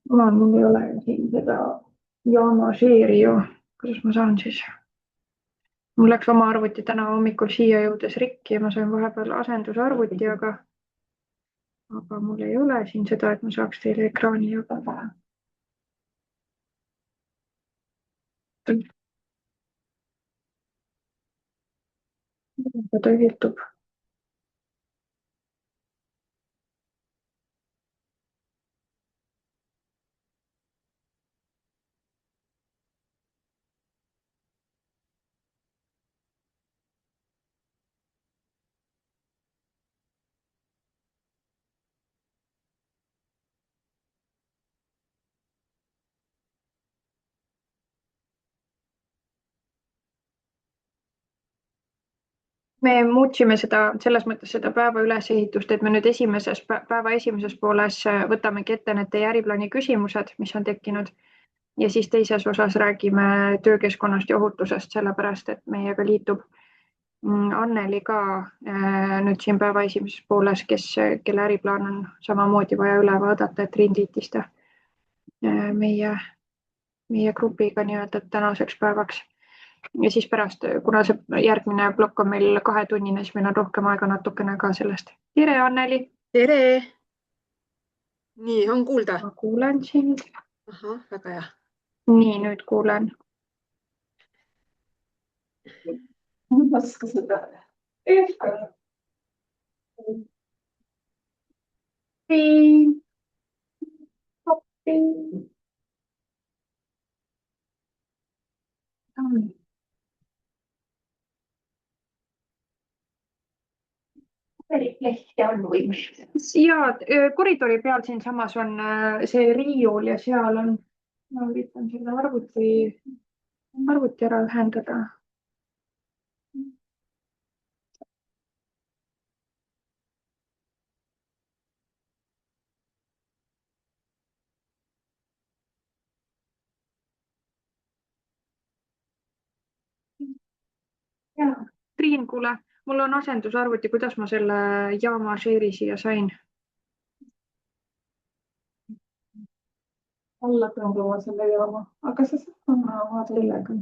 Mul ei ole siin seda jaamaseeri ju. Kuidas ma saan siis? Mul läks oma arvuti täna hommikul siia jõudes rikki ja ma sain vahepeal asendusarvuti, aga mul ei ole siin seda, et ma saaks teile ekraani jagada. Ta ühildub. Me muutsime seda selles mõttes seda päeva ülesehitust, et me nüüd päeva esimeses pooles võtamegi ette need teie äriplaani küsimused, mis on tekkinud ja siis teises osas räägime töökeskkonnast ja ohutusest, sellepärast et meiega liitub Anneli ka nüüd siin päeva esimeses pooles, kelle äriplaan on samamoodi vaja üle vaadata, et Triin liitis ta meie grupiga nii-öelda tänaseks päevaks. Ja siis pärast, kuna see järgmine plokk on meil 2-tunnine, siis meil on rohkem aega natukene ka sellest. Tere, Anneli! Tere! Nii, on kuulda? Ma kuulen sind. Ahah, väga hea. Nii, nüüd kuulen. Ma oska seda. Lehti on võimalik. Ja koridori peal siinsamas on see riiul ja seal on, ma üritan selle arvuti ära ühendada. Ja, Triin, kuule, mul on asendusarvuti, kuidas ma selle jaama share'i siia sain? Alla tõmbama selle jaama, aga sa saad oma sellega.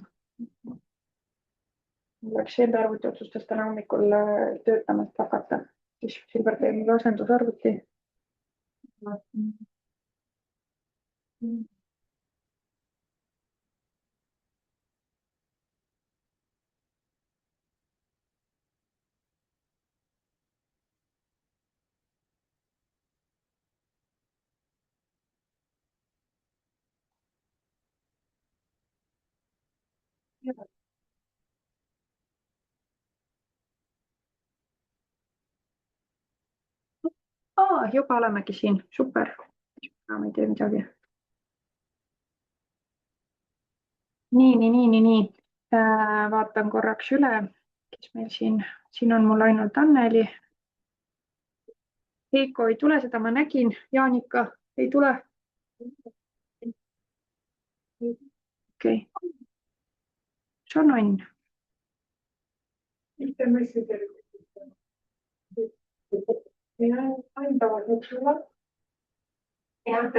Mul läks enda arvuti otsustas täna hommikul töötamast hakata, siis Silver tõi mulle asendusarvuti. Juba olemegi siin, super. Enam ei tee midagi. Nii. Vaatan korraks üle, kes meil siin on mul ainult Anneli. Heiko ei tule, seda ma nägin. Jaanika ei tule. Okei. See on õnn.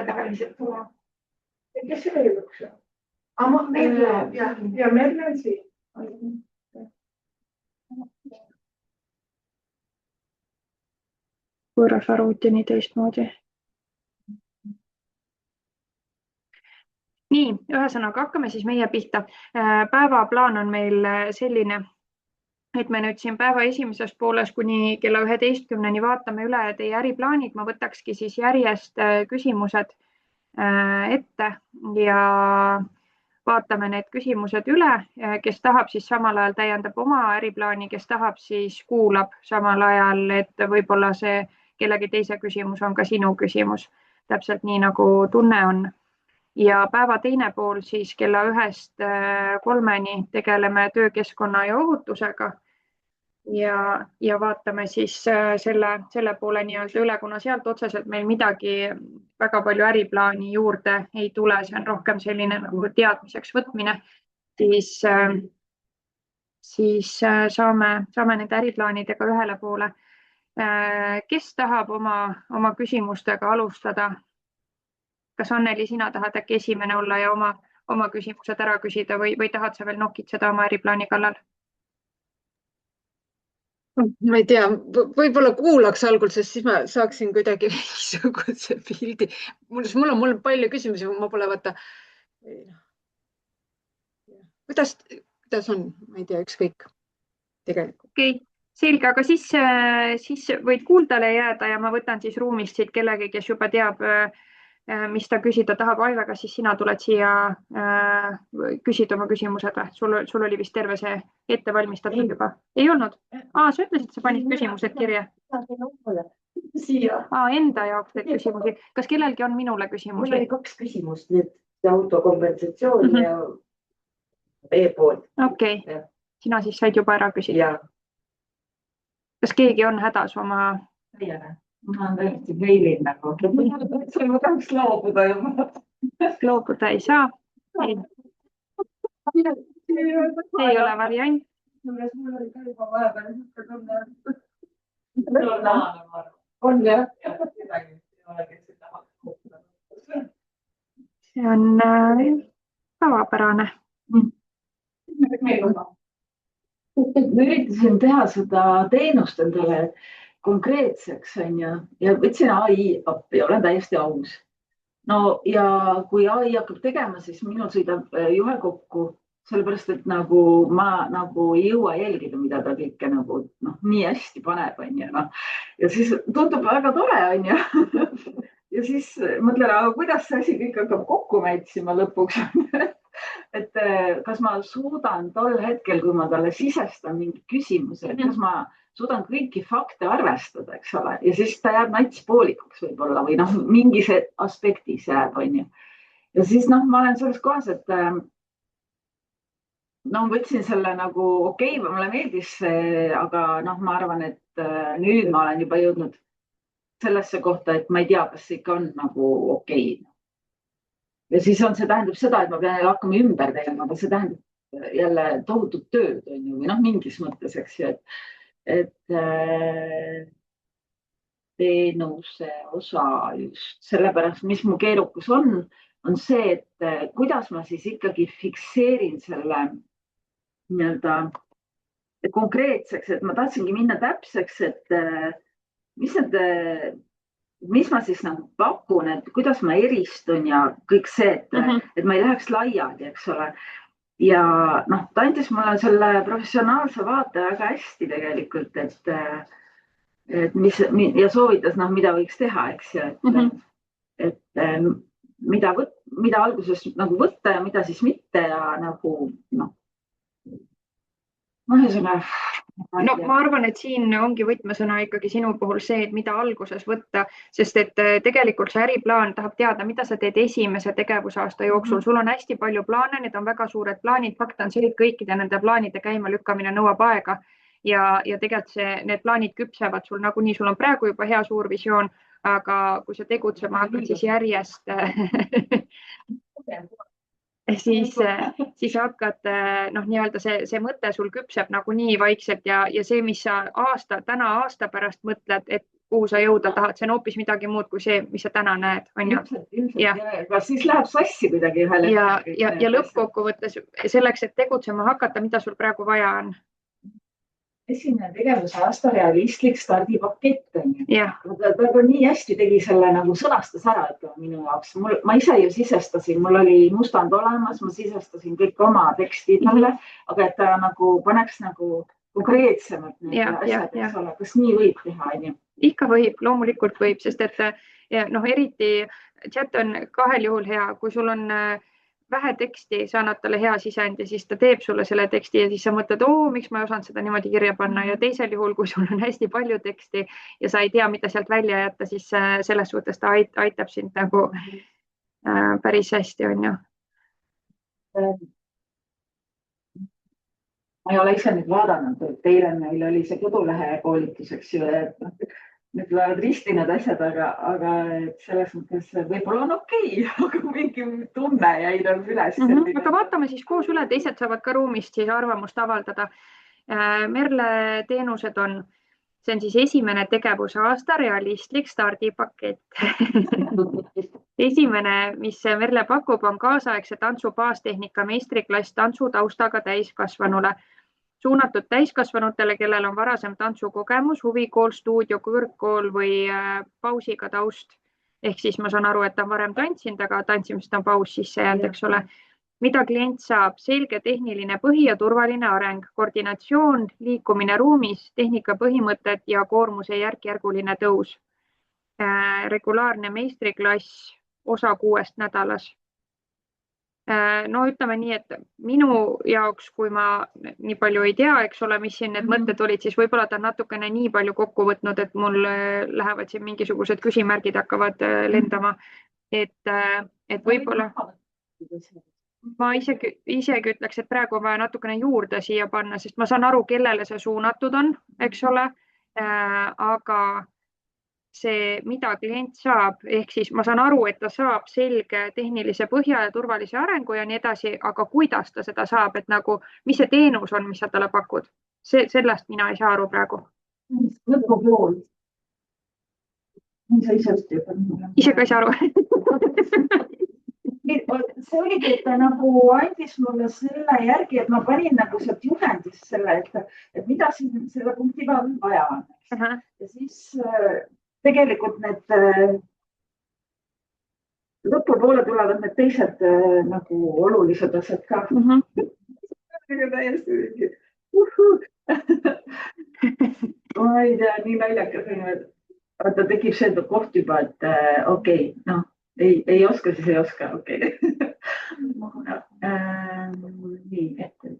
Tavaliselt tule. Kes see veel üks on? Ja Merle on siin. Võõras arvuti nii teistmoodi. Nii, ühesõnaga hakkame siis meie pihta. Päevaplaan on meil selline, et me nüüd siin päeva esimeses pooles kuni kella 11-ni vaatame üle teie äriplaanid. Ma võtakski siis järjest küsimused ette ja vaatame need küsimused üle. Kes tahab, siis samal ajal täiendab oma äriplaani, kes tahab, siis kuulab samal ajal, et võib-olla see kellegi teise küsimus on ka sinu küsimus. Täpselt nii, nagu tunne on. Ja päeva teine pool siis kella 1-3 tegeleme töökeskkonna ja ohutusega ja vaatame siis selle poole nii-öelda üle, kuna sealt otseselt meil midagi väga palju äriplaani juurde ei tule, see on rohkem selline nagu teadmiseks võtmine, siis saame nende äriplaanidega ühele poole. Kes tahab oma küsimustega alustada? kas Anneli, sina tahad äkki esimene olla ja oma küsimused ära küsida või tahad sa veel nokitseda oma äriplaani kallal? Ma ei tea, võib-olla kuulaks algul, sest siis ma saaksin kuidagi mingisuguse pildi. Mul on palju küsimusi, ma pole vaata. Kuidas on, ma ei tea, ükskõik tegelikult. Okei, selge, aga siis võid kuuldale jääda ja ma võtan siis ruumist siit kellegi, kes juba teab, mis ta küsida tahab. Aive, kas siis sina tuled siia küsida oma küsimused või? Sul oli vist terve see ette valmistatud juba? Ei olnud? Sa ütlesid, et sa panid küsimused kirja. Enda jaoks need küsimusi. Kas kellelgi on minule küsimusi? Mul oli 2 küsimust, nüüd autokompensatsioon ja e-pool. Okei, sina siis said juba ära küsida. Kas keegi on hädas oma? Ma olen täiesti veilin nagu. Ma tahaks loobuda juba. Loobuda ei saa. Ei ole variant. Mul oli ka juba vahepeal tunne. On jah? See on tavapärane. Ma üritasin teha seda teenust endale konkreetseks, ja võtsin AI appi, olen täiesti aus. No ja kui AI hakkab tegema, siis minul sõidab juhe kokku, sellepärast et nagu ma nagu ei jõua jälgida, mida ta kõike nagu nii hästi paneb. Ja siis tundub väga tore. Ja siis mõtlen, aga kuidas see asi kõik hakkab kokku mätsima lõpuks. Et kas ma suudan tol hetkel, kui ma talle sisestan mingi küsimuse, et kas ma suudan kõiki fakte arvestada, eks ole, ja siis ta jääb nats poolikuks võib-olla või mingis aspektis jääb. Ja siis ma olen selles kohas, et võtsin selle nagu okei, mulle meeldis see, aga ma arvan, et nüüd ma olen juba jõudnud sellesse kohta, et ma ei tea, kas see ikka on nagu okei. Ja siis see tähendab seda, et ma pean jälle hakkama ümber tegema, aga see tähendab jälle tohutut tööd või mingis mõttes, eks ju, et teenuse osa just sellepärast, mis mu keerukus on see, et kuidas ma siis ikkagi fikseerin selle nii-öelda konkreetseks, et ma tahtsingi minna täpseks, et mis ma siis nagu pakun, et kuidas ma eristun ja kõik see, et ma ei läheks laiali, eks ole. Ja ta andis mulle selle professionaalse vaate väga hästi tegelikult, ja soovitas, mida võiks teha, eks ju, et mida alguses nagu võtta ja mida siis mitte ja nagu ma arvan, et siin ongi võtmesõna ikkagi sinu puhul see, et mida alguses võtta, sest et tegelikult see äriplaan tahab teada, mida sa teed esimese tegevusaasta jooksul. Sul on hästi palju plaane, need on väga suured plaanid. Fakt on see, et kõikide nende plaanide käima lükkamine nõuab aega ja tegelikult need plaanid küpsevad sul nagunii. Sul on praegu juba hea suur visioon, aga kui sa tegutsema hakkad, siis järjest siis hakkad, nii-öelda see mõte sul küpseb nagunii vaikselt ja see, mis sa täna aasta pärast mõtled, et kuhu sa jõuda tahad, see on hoopis midagi muud kui see, mis sa täna näed. Aga siis läheb sassi kuidagi ühel hetkel. Ja lõppkokkuvõttes selleks, et tegutsema hakata, mida sul praegu vaja on? Esimene tegevusaasta realistlik stardipakett. Ta nii hästi tegi selle nagu sõnastas ära minu jaoks. Ma ise ju sisestasin, mul oli mustand olemas, ma sisestasin kõik oma teksti talle, aga et ta nagu paneks nagu konkreetsemalt need asjad, eks ole. Kas nii võib teha? Ikka võib, loomulikult võib, sest et eriti chat on kahel juhul hea, kui sul on vähe teksti, sa annad talle hea sisendi, siis ta teeb sulle selle teksti ja siis sa mõtled, miks ma ei osanud seda niimoodi kirja panna. Ja teisel juhul, kui sul on hästi palju teksti ja sa ei tea, mida sealt välja jätta, siis selles suhtes ta aitab sind nagu päris hästi, on ju. Ma ei ole ise nüüd vaadanud, et teile meil oli see kodulehe koolituseks ju, et nüüd tulevad risti need asjad, aga selles mõttes võib-olla on okei, aga mingi tunne jäi nagu üles. Aga vaatame siis koos üle, teised saavad ka ruumist siis arvamust avaldada. Merle teenused see on siis esimene tegevusaasta realistlik stardipakett. Esimene, mis Merle pakub, on kaasaegse tantsu baastehnika meistriklass tantsutaustaga täiskasvanule. Suunatud täiskasvanutele, kellel on varasem tantsukogemus, huvikool, stuudio, kõrgkool või pausiga taust. Ehk siis ma saan aru, et ta on varem tantsinud, aga tantsimist on paus sisse jäänud, eks ole. Mida klient saab? Selge tehniline põhi ja turvaline areng, koordinatsioon, liikumine ruumis, tehnika põhimõtted ja koormuse järk-järguline tõus. Regulaarne meistriklass, osa 6 nädalas. No ütleme nii, et minu jaoks, kui ma nii palju ei tea, eks ole, mis siin need mõtted olid, siis võib-olla ta on natukene nii palju kokku võtnud, et mul lähevad siin mingisugused küsimärgid hakkavad lendama. Et võib-olla ma isegi ütleks, et praegu on vaja natukene juurde siia panna, sest ma saan aru, kellele see suunatud on, eks ole. Aga see, mida klient saab, ehk siis ma saan aru, et ta saab selge tehnilise põhja ja turvalise arengu ja nii edasi, aga kuidas ta seda saab, et nagu, mis see teenus on, mis sa talle pakud? Sellest mina ei saa aru praegu. Lõpupool. Ise ka ei saa aru. See oligi, et ta nagu andis mulle selle järgi, et ma panin nagu sealt juhendist selle, et mida siin selle punktiga on vaja on. Ja siis tegelikult need lõpupoole tulevad need teised nagu olulised asjad ka. Täiesti ma ei tea, nii naljakas on, et ta tekib see koht juba, et okei, noh, ei oska, siis ei oska, okei. Nii, ette.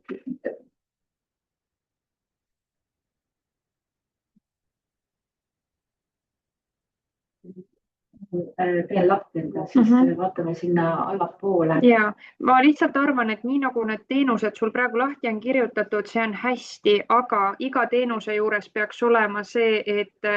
Veel lahti, siis vaatame sinna allapoole. Ja ma lihtsalt arvan, et nii nagu need teenused sul praegu lahti on kirjutatud, see on hästi, aga iga teenuse juures peaks olema see, et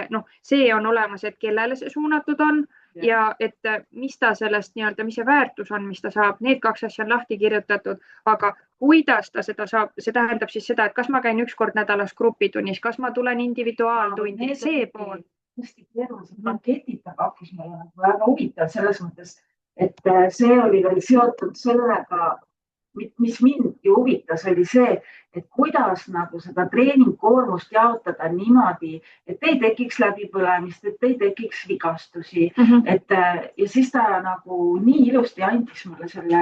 see on olemas, et kellele see suunatud on ja et mis ta sellest nii-öelda, mis see väärtus on, mis ta saab, need 2 asja on lahti kirjutatud, aga kuidas ta seda saab, see tähendab siis seda, et kas ma käin 1 kord nädalas grupitunnis, kas ma tulen individuaaltundi, see pool. Hästi keerulised paketid ta pakkus meile väga huvitav selles mõttes, et see oli veel seotud sellega, mis mind ju huvitas, oli see, et kuidas nagu seda treeningkoormust jaotada niimoodi, et ei tekiks läbipõlemist, et ei tekiks vigastusi. Ja siis ta nagu nii ilusti andis mulle selle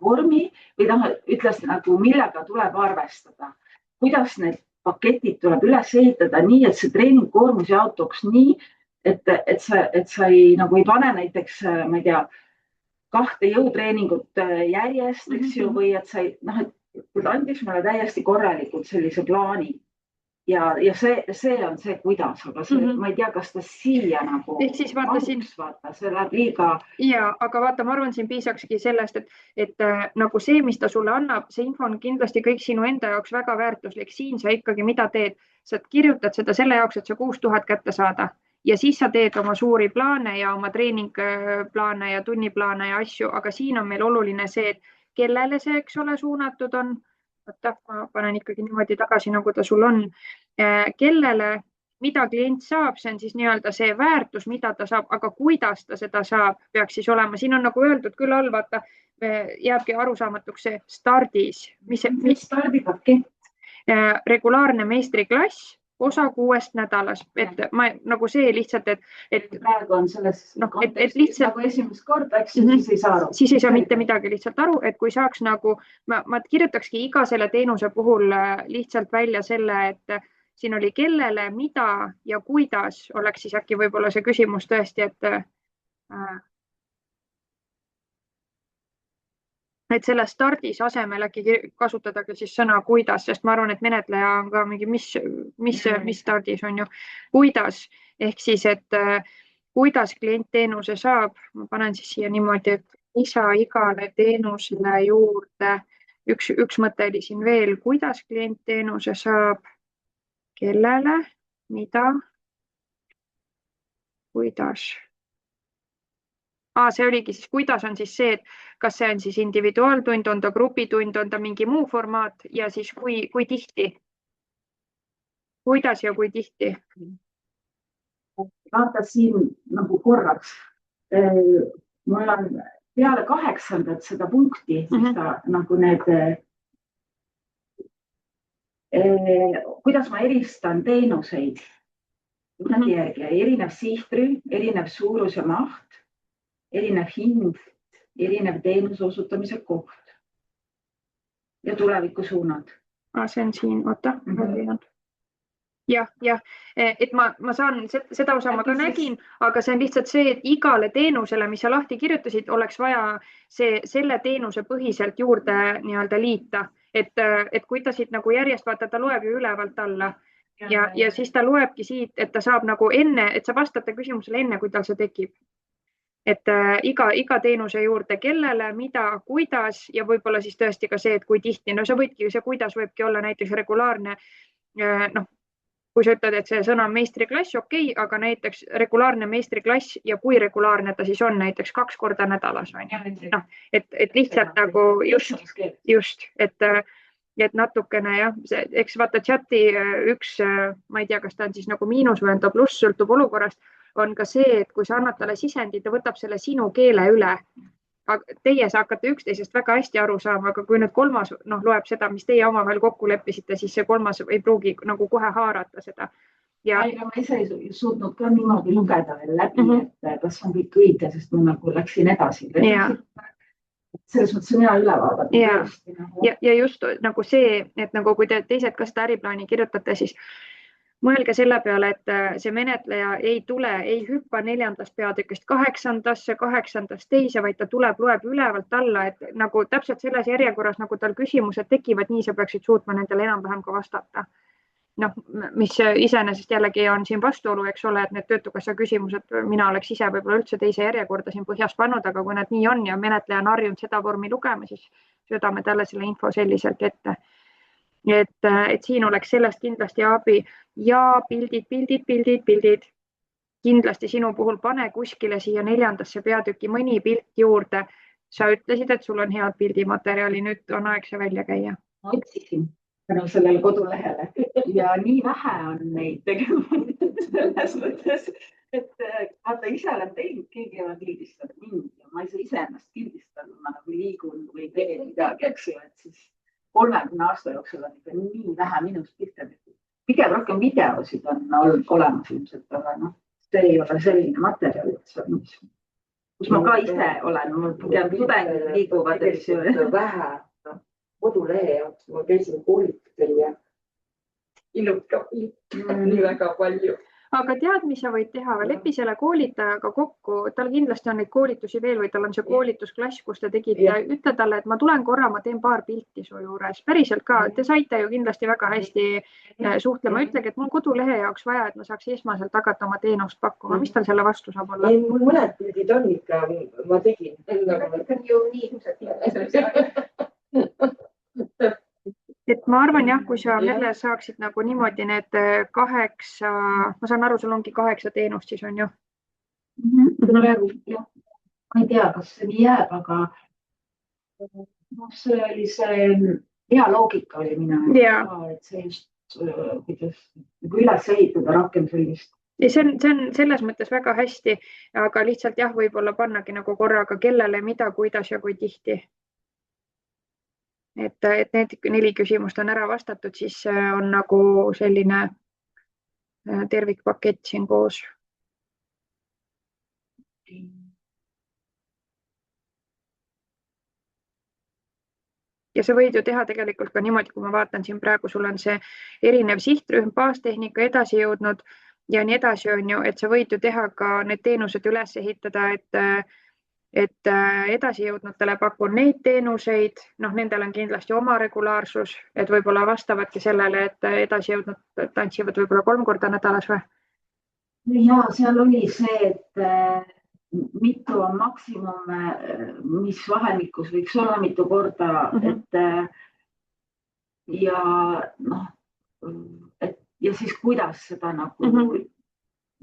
vormi või ütles nagu, millega tuleb arvestada, kuidas need paketid tuleb üles ehitada nii, et see treeningkoormus jaotuks nii, et sa ei pane näiteks, ma ei tea, 2 jõutreeningut järjest, eks ju, või et sa andis mulle täiesti korralikult sellise plaani. Ja see on see, kuidas, aga ma ei tea, kas ta siia nagu vaata, see läheb liiga. Ja, aga vaata, ma arvan, siin piisakski sellest, et nagu see, mis ta sulle annab, see info on kindlasti kõik sinu enda jaoks väga väärtuslik. Siin sa ikkagi mida teed? Sa kirjutad seda selle jaoks, et sa 6000 kätte saada ja siis sa teed oma suuri plaane ja oma treeningplaane ja tunniplaane ja asju, aga siin on meil oluline see, et kellele see, eks ole, suunatud on. Ma panen ikkagi niimoodi tagasi, nagu ta sul on. Kellele, mida klient saab, see on siis nii-öelda see väärtus, mida ta saab, aga kuidas ta seda saab, peaks siis olema. Siin on nagu öeldud küll all, vaata, jääbki arusaamatuks see stardis. Mis stardipakett? Regulaarne meistriklass, osa 6 nädalas. Et ma nagu see lihtsalt, et praegu on selles kontekstis nagu esimest korda, eks siis ei saa aru. Siis ei saa mitte midagi lihtsalt aru, et kui saaks nagu, ma kirjutakski iga selle teenuse puhul lihtsalt välja selle, et siin oli kellele, mida ja kuidas oleks siis äkki võib-olla see küsimus tõesti, et selle stardis asemel äkki kasutadagi siis sõna kuidas, sest ma arvan, et menetleja on ka mingi, mis stardis on ju, kuidas, ehk siis, et kuidas klient teenuse saab, ma panen siis siia niimoodi, et lisa igale teenusele juurde, üks mõte oli siin veel, kuidas klient teenuse saab, kellele, mida, kuidas. See oligi siis, kuidas on siis see, et kas see on siis individuaaltund, on ta grupitund, on ta mingi muu formaat ja siis kui tihti? Kuidas ja kui tihti? Vaata siin nagu korraks mul on peale 8. seda punkti, siis ta nagu need, kuidas ma eristan teenuseid järgi, erinev sihtrühm, erinev suurus ja maht, erinev hind, erinev teenuse osutamise koht ja tulevikusuunad. See on siin, oota. Jah, et ma saan seda osa ma ka nägin, aga see on lihtsalt see, et igale teenusele, mis sa lahti kirjutasid, oleks vaja selle teenuse põhiselt juurde nii-öelda liita, et kui ta siit nagu järjest vaata, ta loeb ju ülevalt alla ja siis ta loebki siit, et ta saab nagu enne, et sa vastate küsimusele enne, kui tal see tekib. Et iga teenuse juurde, kellele, mida, kuidas ja võib-olla siis tõesti ka see, et kui tihti, no see kuidas võibki olla näiteks regulaarne, kui sa ütled, et see sõna on meistriklass, okei, aga näiteks regulaarne meistriklass ja kui regulaarne ta siis on näiteks 2 korda nädalas, on ju. Et lihtsalt nagu just, et natukene jah, eks vaata chati üks, ma ei tea, kas ta on siis nagu miinus või on ta pluss, sõltub olukorrast, on ka see, et kui sa annad talle sisendit, ta võtab selle sinu keele üle. Teie sa hakkate üksteisest väga hästi aru saama, aga kui nüüd kolmas loeb seda, mis teie omavahel kokku leppisite, siis see kolmas ei pruugi nagu kohe haarata seda. Ma ise ei suutnud ka niimoodi lugeda veel läbi, et kas on kõik õige, sest ma nagu läksin edasi. Selles mõttes on hea üle vaadata. Ja just nagu see, et nagu kui te teised ka seda äriplaani kirjutate, siis mõelge selle peale, et see menetleja ei hüppa 4. peatükist 8. teise, vaid ta loeb ülevalt alla, et nagu täpselt selles järjekorras, nagu tal küsimused tekivad, nii sa peaksid suutma nendele enam-vähem ka vastata. Mis iseenesest jällegi on siin vastuolu, eks ole, et need töötukassa küsimused, mina oleks ise võib-olla üldse teise järjekorda siin põhjas pannud, aga kui need nii on ja menetleja on harjunud seda vormi lugema, siis söödame talle selle info selliselt ette. Et siin oleks sellest kindlasti abi ja pildid. Kindlasti sinu puhul pane kuskile siia 4. peatüki mõni pilt juurde. Sa ütlesid, et sul on head pildimaterjali, nüüd on aeg see välja käia. Ma otsisin tänu sellele kodulehele ja nii vähe on neid tegelikult selles mõttes, et vaata ise olen teinud, keegi ei ole pildistanud mind ja ma ei saa ise ennast pildistada, ma nagu liigun või teen midagi, eks ju, et siis 30 aasta jooksul on ikka nii vähe minust pilte. Pigem rohkem videosid on olemas ilmselt, aga see ei ole selline materjal, kus ma ka ise olen, mul pigem tudengid liiguvad. Vähe kodulehe jaoks, ma käisin koolitusel ja ilutka nii väga palju. Aga tead, mis sa võid teha? Lepi selle koolitajaga kokku, tal kindlasti on neid koolitusi veel või tal on see koolitusklass, kus te tegite ja ütle talle, et ma tulen korra, ma teen paar pilti su juures. Päriselt ka, te saite ju kindlasti väga hästi suhtlema. Ütlegi, et mul kodulehe jaoks vaja, et ma saaks esmaselt hakata oma teenust pakkuma. Mis tal selle vastu saab olla? Mul mõned pildid on ikka, ma tegin. Et ma arvan jah, kui sa jälle saaksid nagu niimoodi need 8, ma saan aru, sul ongi 8 teenust siis on ju? Ma ei tea, kas see nii jääb, aga see oli see hea loogika oli mina, et see just, kuidas üles ehitada rohkem sellist. See on selles mõttes väga hästi, aga lihtsalt jah, võib-olla pannagi nagu korraga kellele, mida, kuidas ja kui tihti. Et need 4 küsimust on ära vastatud, siis on nagu selline tervikpakett siin koos. Ja sa võid ju teha tegelikult ka niimoodi, kui ma vaatan siin praegu, sul on see erinev sihtrühm, baastehnika edasi jõudnud ja nii edasi on ju, et sa võid ju teha ka need teenused üles ehitada, et edasi jõudnutele pakun neid teenuseid, nendel on kindlasti oma regulaarsus, et võib-olla vastavadki sellele, et edasi jõudnud tantsivad võib-olla 3 korda nädalas või? Ja seal oli see, et mitu on maksimum, mis vahemikus võiks olla mitu korda, ja siis kuidas seda nagu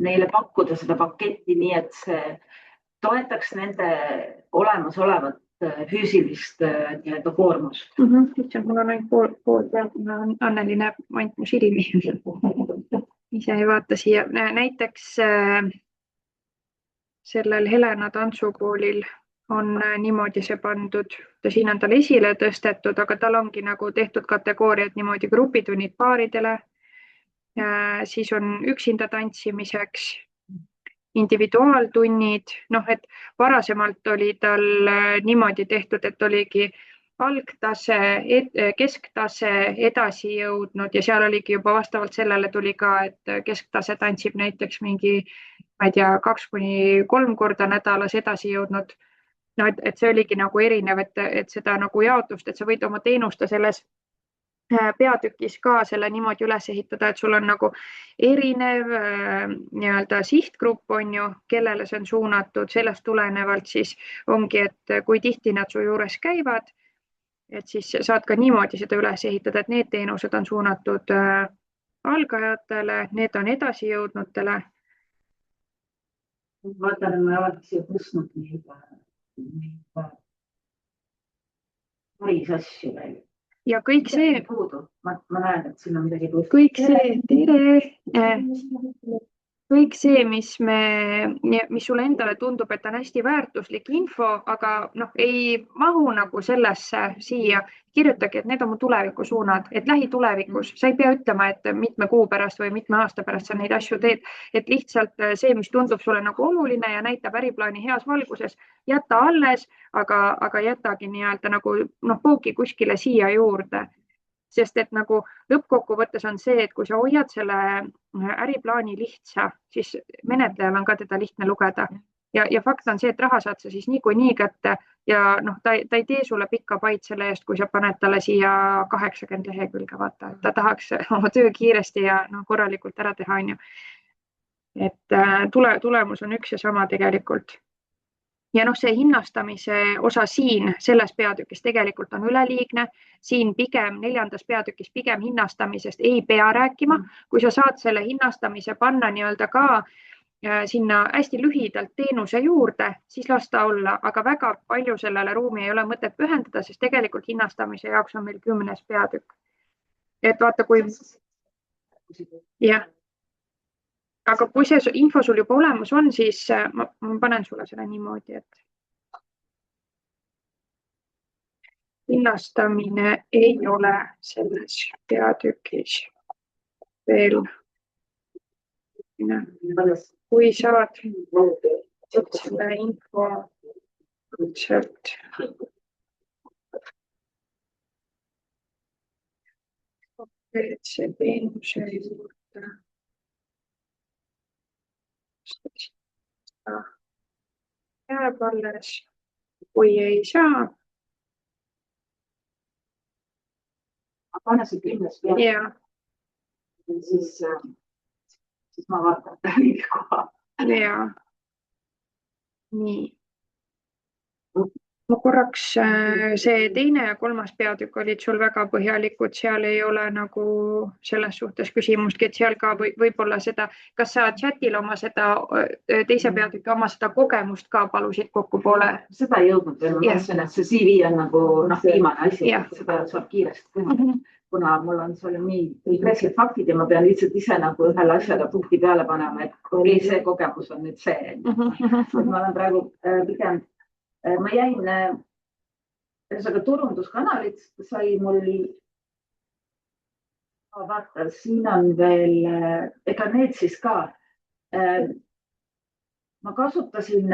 neile pakkuda seda paketti nii, et see toetaks nende olemasolevat füüsilist koormust. Mul on ainult pool pealt, Anneli näeb ainult mu silmi. Ise ei vaata siia. Näiteks sellel Helena tantsukoolil on niimoodi see pandud, siin on tal esile tõstetud, aga tal ongi nagu tehtud kategooriad niimoodi grupitunnid paaridele, siis on üksinda tantsimiseks, individuaaltunnid, noh, et varasemalt oli tal niimoodi tehtud, et oligi algtase, kesktase, edasi jõudnud ja seal oligi juba vastavalt sellele tuli ka, et kesktase tantsib näiteks mingi, ma ei tea, 2-3 korda nädalas, edasi jõudnud. No, et see oligi nagu erinev, et seda nagu jaotust, et sa võid oma teenuste selles peatükis ka selle niimoodi üles ehitada, et sul on nagu erinev nii-öelda sihtgrupp on ju, kellele see on suunatud, sellest tulenevalt siis ongi, et kui tihti nad su juures käivad, et siis saad ka niimoodi seda üles ehitada, et need teenused on suunatud algajatele, need on edasi jõudnutele. Vaatan, ma olen siia tõstnud neid päris asju veel. Ja kõik see, ma näen, et siin on midagi puudu. Kõik see, mis sulle endale tundub, et on hästi väärtuslik info, aga ei mahu nagu sellesse siia, kirjutagi, et need on mu tulevikusuunad, et lähitulevikus, sa ei pea ütlema, et mitme kuu pärast või mitme aasta pärast sa neid asju teed, et lihtsalt see, mis tundub sulle nagu oluline ja näitab äriplaani heas valguses, jäta alles, aga jätagi nii-öelda nagu poogi kuskile siia juurde. Sest et nagu lõppkokkuvõttes on see, et kui sa hoiad selle äriplaani lihtsa, siis menetlejal on ka teda lihtne lugeda. Ja fakt on see, et raha saad sa siis niikuinii kätte ja ta ei tee sulle pikka paid selle eest, kui sa paned talle siia 80 lehekülge, vaata, et ta tahaks oma töö kiiresti ja korralikult ära teha, on ju. Et tulemus on üks ja sama tegelikult. Ja see hinnastamise osa siin selles peatükis tegelikult on üleliigne. Siin pigem 4. peatükis pigem hinnastamisest ei pea rääkima. Kui sa saad selle hinnastamise panna nii-öelda ka sinna hästi lühidalt teenuse juurde, siis las ta olla, aga väga palju sellele ruumi ei ole mõtet pühendada, sest tegelikult hinnastamise jaoks on meil 10. peatükk. Et vaata, kui... Jah. Aga kui see info sul juba olemas on, siis ma panen sulle selle niimoodi, et hinnastamine ei ole selles peatükis veel. Kui saad selle info sealt konkreetse teenuse juurde. Jääb alles, kui ei saa. Pane see 10. peal. Siis ma vaatan õige koha. Jaa. Nii. Ma korraks see 2. ja 3. peatükk olid sul väga põhjalikud, seal ei ole nagu selles suhtes küsimustki, et seal ka võib-olla seda, kas sa chatil oma seda 2. peatükki oma seda kogemust ka palusid kokku poole? Seda ei jõudnud veel, ma mõtlesin, et see CV on nagu viimane asi, seda saab kiiresti teha, kuna mul on seal nii konkreetsed faktid ja ma pean lihtsalt ise nagu ühele asjale punkti peale panema, et oli see kogemus on nüüd see. Ma olen praegu pigem ma jäin, turunduskanalit sai mul, vaata, siin on veel, ega need siis ka, ma kasutasin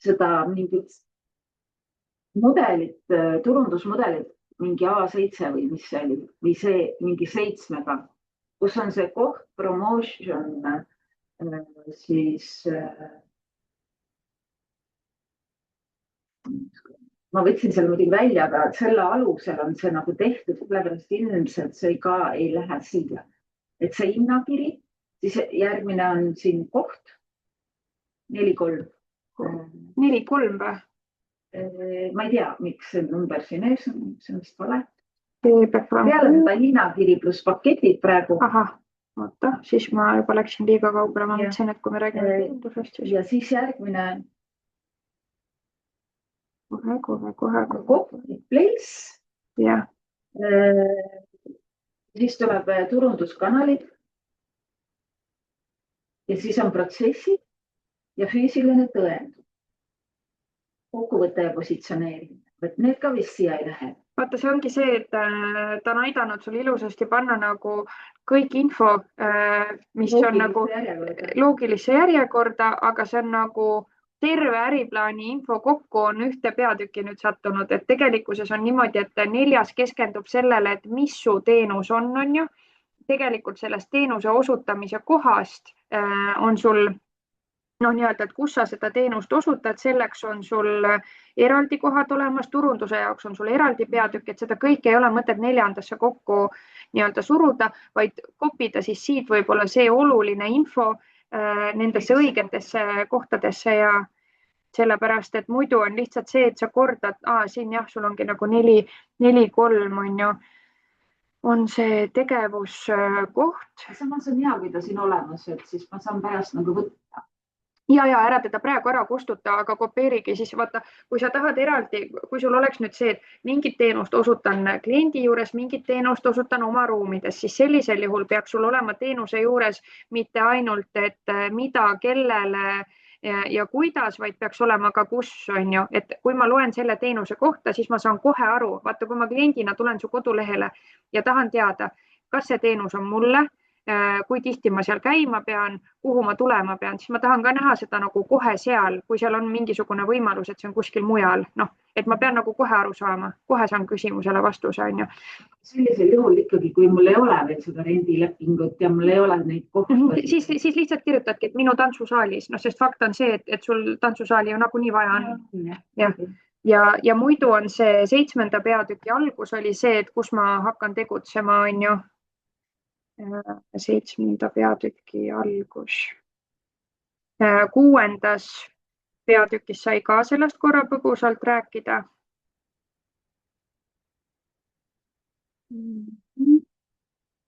seda mingit mudelit, turundusmudelit, mingi A7 või mis see oli, või see mingi 7-ga, kus on see koht, promotion, siis ma võtsin selle muidugi välja, aga selle alusel on see nagu tehtud, sellepärast ilmselt see ka ei lähe siia. Et see hinnakiri, siis järgmine on siin koht, 4-3. 4-3 või? Ma ei tea, miks see number siin ees on, see on vist vale. Peale seda hinnakiri pluss paketid praegu. Aha, oota, siis ma juba läksin liiga kaugele, ma mõtlesin, et kui me räägime tundusest. Ja siis järgmine Kohe. Place. Ja. Siis tuleb turunduskanalid. Ja siis on protsessid. ja füüsiline tõend, kokkuvõte ja positsioneerimine, et need ka vist siia ei lähe. Vaata, see ongi see, et ta on aidanud sul ilusasti panna nagu kõik info, mis on nagu loogilisse järjekorda, aga see on nagu terve äriplaani info kokku on ühte peatükki nüüd sattunud, et tegelikkuses on niimoodi, et 4. keskendub sellele, et mis su teenus on ju. Tegelikult sellest teenuse osutamise kohast on sul nii-öelda, et kus sa seda teenust osutad, selleks on sul eraldi kohad olemas, turunduse jaoks on sul eraldi peatükk, et seda kõike ei ole mõtet 4. kokku nii-öelda suruda, vaid kopida siis siit võib-olla see oluline info nendesse õigetesse kohtadesse ja sellepärast, et muidu on lihtsalt see, et sa kordad, siin jah, sul ongi nagu 4-3 on ju, on see tegevuskoht. Samas on hea, kui ta siin olemas, et siis ma saan pärast nagu võtta. Ja ära teda praegu ära kustuta, aga kopeerigi siis vaata, kui sa tahad eraldi, kui sul oleks nüüd see, et mingit teenust osutan kliendi juures, mingit teenust osutan oma ruumides, siis sellisel juhul peaks sul olema teenuse juures mitte ainult, et mida, kellele ja kuidas, vaid peaks olema ka kus on ju, et kui ma loen selle teenuse kohta, siis ma saan kohe aru, vaata, kui ma kliendina tulen su kodulehele ja tahan teada, kas see teenus on mulle, kui tihti ma seal käima pean, kuhu ma tulema pean, siis ma tahan ka näha seda nagu kohe seal, kui seal on mingisugune võimalus, et see on kuskil mujal, et ma pean nagu kohe aru saama, kohe saan küsimusele vastuse on ju. Sellisel juhul ikkagi, kui mul ei ole veel seda rendilepingut ja mul ei ole neid kohti. Siis lihtsalt kirjutadki, et minu tantsusaalis, sest fakt on see, et sul tantsusaali ju nagunii vaja on. Ja muidu on see 7. peatüki algus oli see, et kus ma hakkan tegutsema on ju. 7. peatüki algus. 6. peatükis sai ka sellest korra põgusalt rääkida.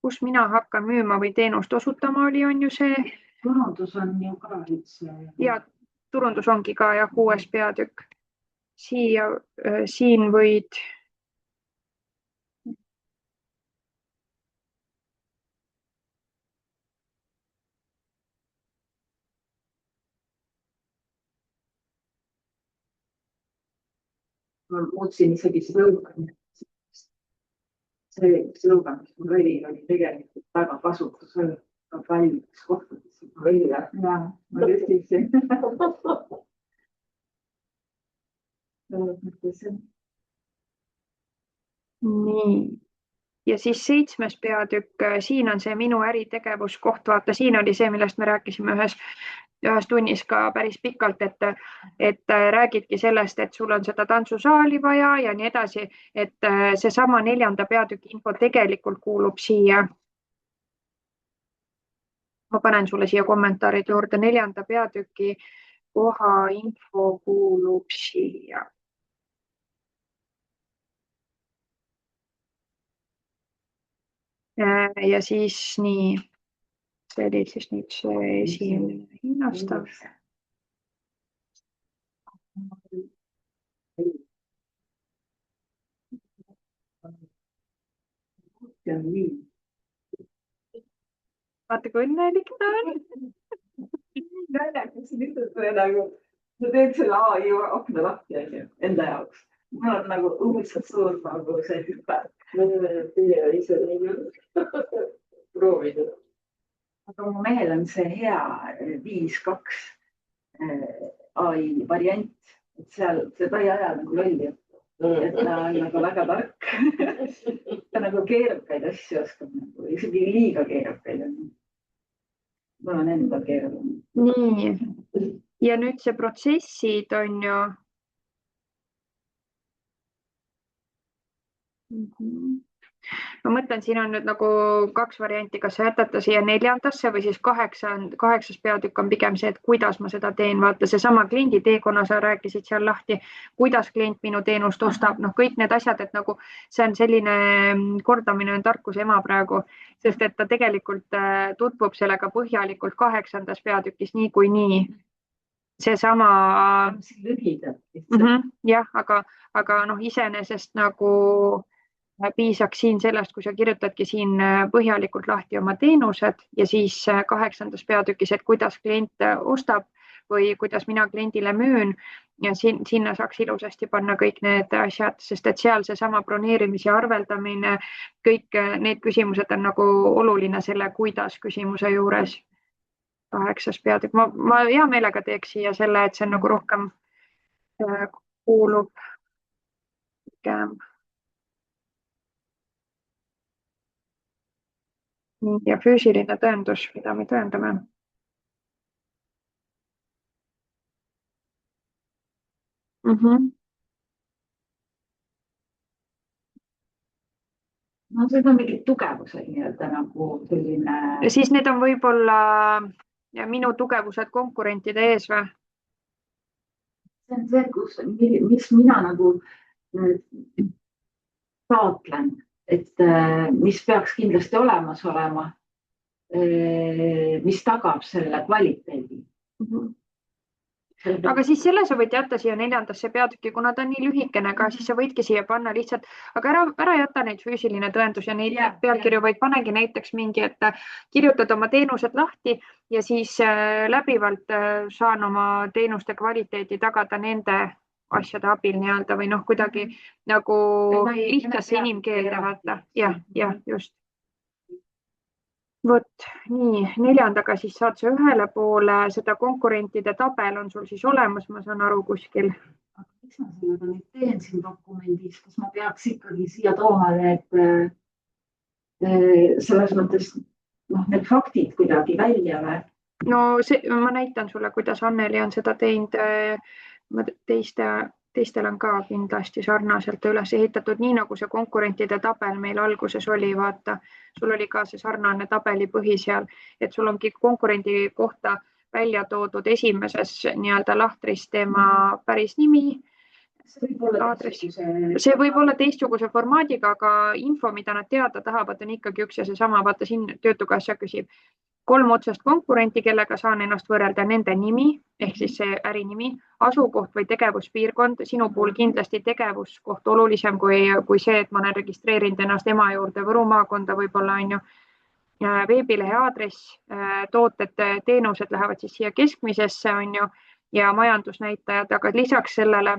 Kus mina hakkan müüma või teenust osutama oli, on ju see. Turundus on ju ka üldse. Ja turundus ongi ka jah, 6. peatükk. Siin võid ma muutsin isegi slõuganit. See slõugan, mis mul oli tegelikult väga kasutusel ka paljudes kohtades välja. Ja, ma tõstisin. Nii. Ja siis 7. peatükk, siin on see minu äritegevuskoht, vaata, siin oli see, millest me rääkisime ühes tunnis ka päris pikalt, et räägidki sellest, et sul on seda tantsusaali vaja ja nii edasi, et see sama 4. peatüki info tegelikult kuulub siia. Ma panen sulle siia kommentaaride juurde, 4. peatüki koha info kuulub siia. Ja siis nii, see oli siis nüüd see esimene hinnastav. Vaata, kui õnnelik ta on. Naljakas lihtsalt nagu, sa teed selle AI akna lahti enda jaoks. Mul on nagu õudselt suur nagu see hüpe. Ma ei ise proovida. Aga mu mehel on see hea 5.2 AI variant, et seal seda ei aja nagu lolli. Et ta on nagu väga tark. Ta nagu keerukaid asju oskab, isegi liiga keerukaid. Mul on enda keeruline. Nii, ja nüüd see protsessid on ju. Ma mõtlen, siin on nüüd nagu 2 varianti, kas sa jätad ta siia 4. või siis 8. peatükk on pigem see, et kuidas ma seda teen. Vaata, see sama kliendi teekonna sa rääkisid seal lahti, kuidas klient minu teenust ostab, kõik need asjad, et nagu see on selline kordamine on tarkuse ema praegu, sest et ta tegelikult tutvub sellega põhjalikult 8. peatükis nii kui nii. See sama. Jah, aga iseenesest nagu piisaks siin sellest, kui sa kirjutadki siin põhjalikult lahti oma teenused ja siis 8. peatükis, et kuidas klient ostab, või kuidas mina kliendile müün ja sinna saaks ilusasti panna kõik need asjad, sest et seal seesama broneerimise arveldamine, kõik need küsimused on nagu oluline selle kuidas küsimuse juures. 8. peatükk, ma hea meelega teeks siia selle, et see on nagu rohkem kuulub pigem. Ja füüsiline tõendus, mida me tõendame. No see on mingid tugevused nii-öelda nagu selline. Ja siis need on võib-olla minu tugevused konkurentide ees või? See on see, mis mina nagu taotlen, et mis peaks kindlasti olemas olema, mis tagab selle kvaliteedi. Aga siis selle sa võid jätta siia 4. peatükki, kuna ta on nii lühikene ka, siis sa võidki siia panna lihtsalt, aga ära jätta neid füüsiline tõendus ja neid pealkirju, vaid panegi näiteks mingi, et kirjutad oma teenused lahti ja siis läbivalt saan oma teenuste kvaliteedi tagada nende asjade abil nii-öelda või kuidagi nagu lihtsasse inimkeelde vaata. Jah, just. Vot, nii, 4. siis saad sa ühele poole, seda konkurentide tabel on sul siis olemas, ma saan aru kuskil. Miks ma sellega nüüd teen siin dokumendis, kas ma peaks ikkagi siia tooma need selles mõttes need faktid kuidagi välja või? No ma näitan sulle, kuidas Anneli on seda teinud. Teistel on ka kindlasti sarnaselt üles ehitatud, nii nagu see konkurentide tabel meil alguses oli, vaata, sul oli ka see sarnane tabelipõhi seal, et sul ongi konkurendi kohta välja toodud esimeses nii-öelda lahtris tema päris nimi. See võib olla teistsuguse formaadiga, aga info, mida nad teada tahavad, on ikkagi üks ja seesama, vaata siin Töötukassa küsib 3 otsest konkurenti, kellega saan ennast võrrelda, nende nimi, ehk siis see ärinimi, asukoht või tegevuspiirkond, sinu puhul kindlasti tegevuskoht olulisem kui see, et ma olen registreerinud ennast ema juurde Võru maakonda võib-olla on ju. Veebilehe aadress, tooted, teenused lähevad siis siia keskmisesse on ju ja majandusnäitajad, aga lisaks sellele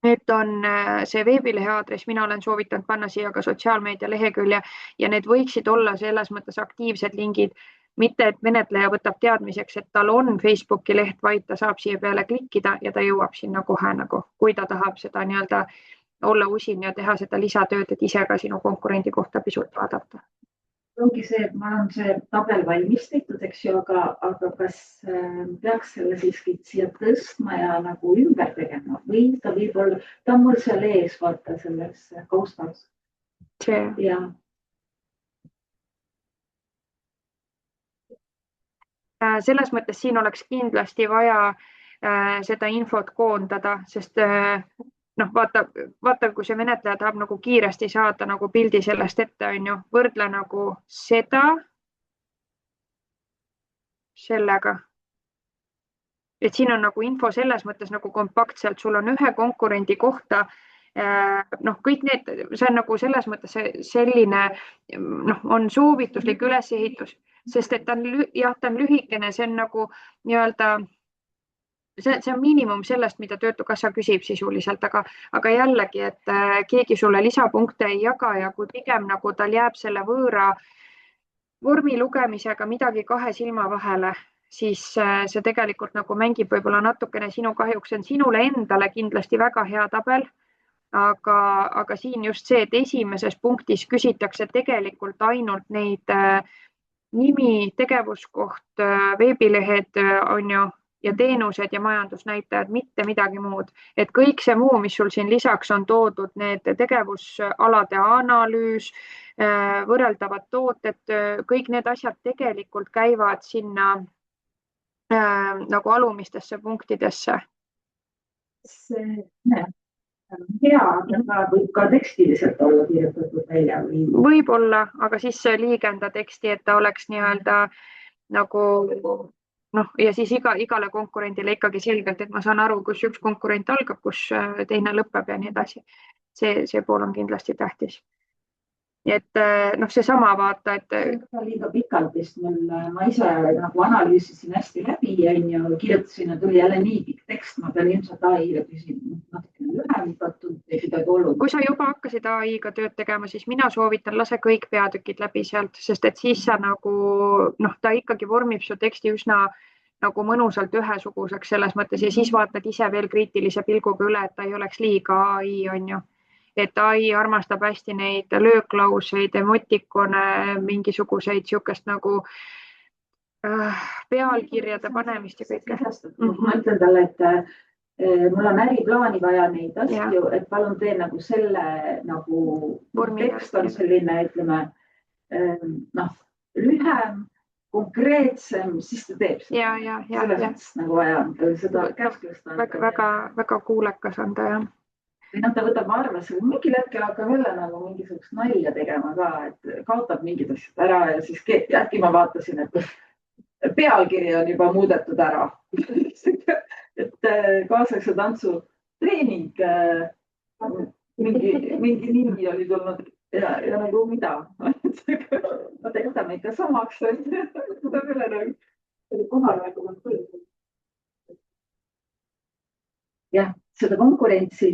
nüüd on see veebilehe aadress, mina olen soovitanud panna siia ka sotsiaalmeedia lehekülje ja need võiksid olla selles mõttes aktiivsed lingid, mitte et menetleja võtab teadmiseks, et tal on Facebooki leht, vaid ta saab siia peale klikkida ja ta jõuab sinna kohe nagu, kui ta tahab seda nii-öelda olla usin ja teha seda lisatööd, et ise ka sinu konkurendi kohta pisut vaadata. Ongi see, et ma olen see tabel valmis tehtud, eks ju, aga kas peaks selle siiski siia tõstma ja nagu ümber tegema või ta võib-olla, ta on mul seal ees, vaata selles koostas. Ja. Selles mõttes siin oleks kindlasti vaja seda infot koondada, sest vaata, kui see menetleja tahab nagu kiiresti saada nagu pildi sellest ette, on ju, võrdle nagu seda sellega. Et siin on nagu info selles mõttes nagu kompaktselt, sul on ühe konkurendi kohta, kõik need, see on nagu selles mõttes selline, on soovituslik ülesehitus, sest et ta on lühikene, see on nagu nii-öelda, see on miinimum sellest, mida Töötukassa küsib sisuliselt, aga jällegi, et keegi sulle lisapunkte ei jaga ja kui pigem nagu tal jääb selle võõra vormi lugemisega midagi 2 silma vahele, siis see tegelikult nagu mängib võib-olla natukene sinu kahjuks, see on sinule endale kindlasti väga hea tabel, aga siin just see, et esimeses punktis küsitakse tegelikult ainult neid nimi, tegevuskoht, veebilehed on ju, ja teenused ja majandusnäitajad, mitte midagi muud. Et kõik see muu, mis sul siin lisaks on toodud, need tegevusalade analüüs, võrreldavad tooted, kõik need asjad tegelikult käivad sinna nagu alumistesse punktidesse. Hea, aga võib ka tekstiliselt olla kirjutatud välja? Võib-olla, aga siis liigenda teksti, et ta oleks nii-öelda nagu ja siis igale konkurendile ikkagi selgelt, et ma saan aru, kus üks konkurent algab, kus teine lõpeb ja nii edasi. See pool on kindlasti tähtis. et noh, seesama vaata, et liiga pikalt vist ma ise nagu analüüsisin hästi läbi ja kirjutasin, et tuli jälle nii pikk tekst, ma pean ilmselt AI-le küsima natukene lühematud või midagi olnud. kui sa juba hakkasid AI-ga tööd tegema, siis mina soovitan, lase kõik peatükid läbi sealt, sest et siis sa nagu noh, ta ikkagi vormib su teksti üsna nagu mõnusalt ühesuguseks selles mõttes ja siis vaatad ise veel kriitilise pilguga üle, et ta ei oleks liiga AI, on ju. Et AI armastab hästi neid lööklauseid, emotikone, mingisuguseid siukest nagu pealkirjade panemist ja kõike. Ma ütlen talle, et mul on äriplaani vaja neid asju, et palun tee nagu selle nagu tekst on selline, ütleme, noh, lühem, konkreetsem, siis ta teeb seda. Selles mõttes nagu vaja seda käsklust. Väga kuulekas on ta, jah. Või noh, ta võtab arvesse, mingil hetkel hakkab jälle nagu mingisugust nalja tegema ka, et kaotab mingid asjad ära ja siis äkki ma vaatasin, et pealkiri on juba muudetud ära. Et kaasaegse tantsu treening, mingi nimi oli tulnud ja nagu mida. Ma jätame ikka samaks. Kohaloleku kontroll. Jah, seda konkurentsi,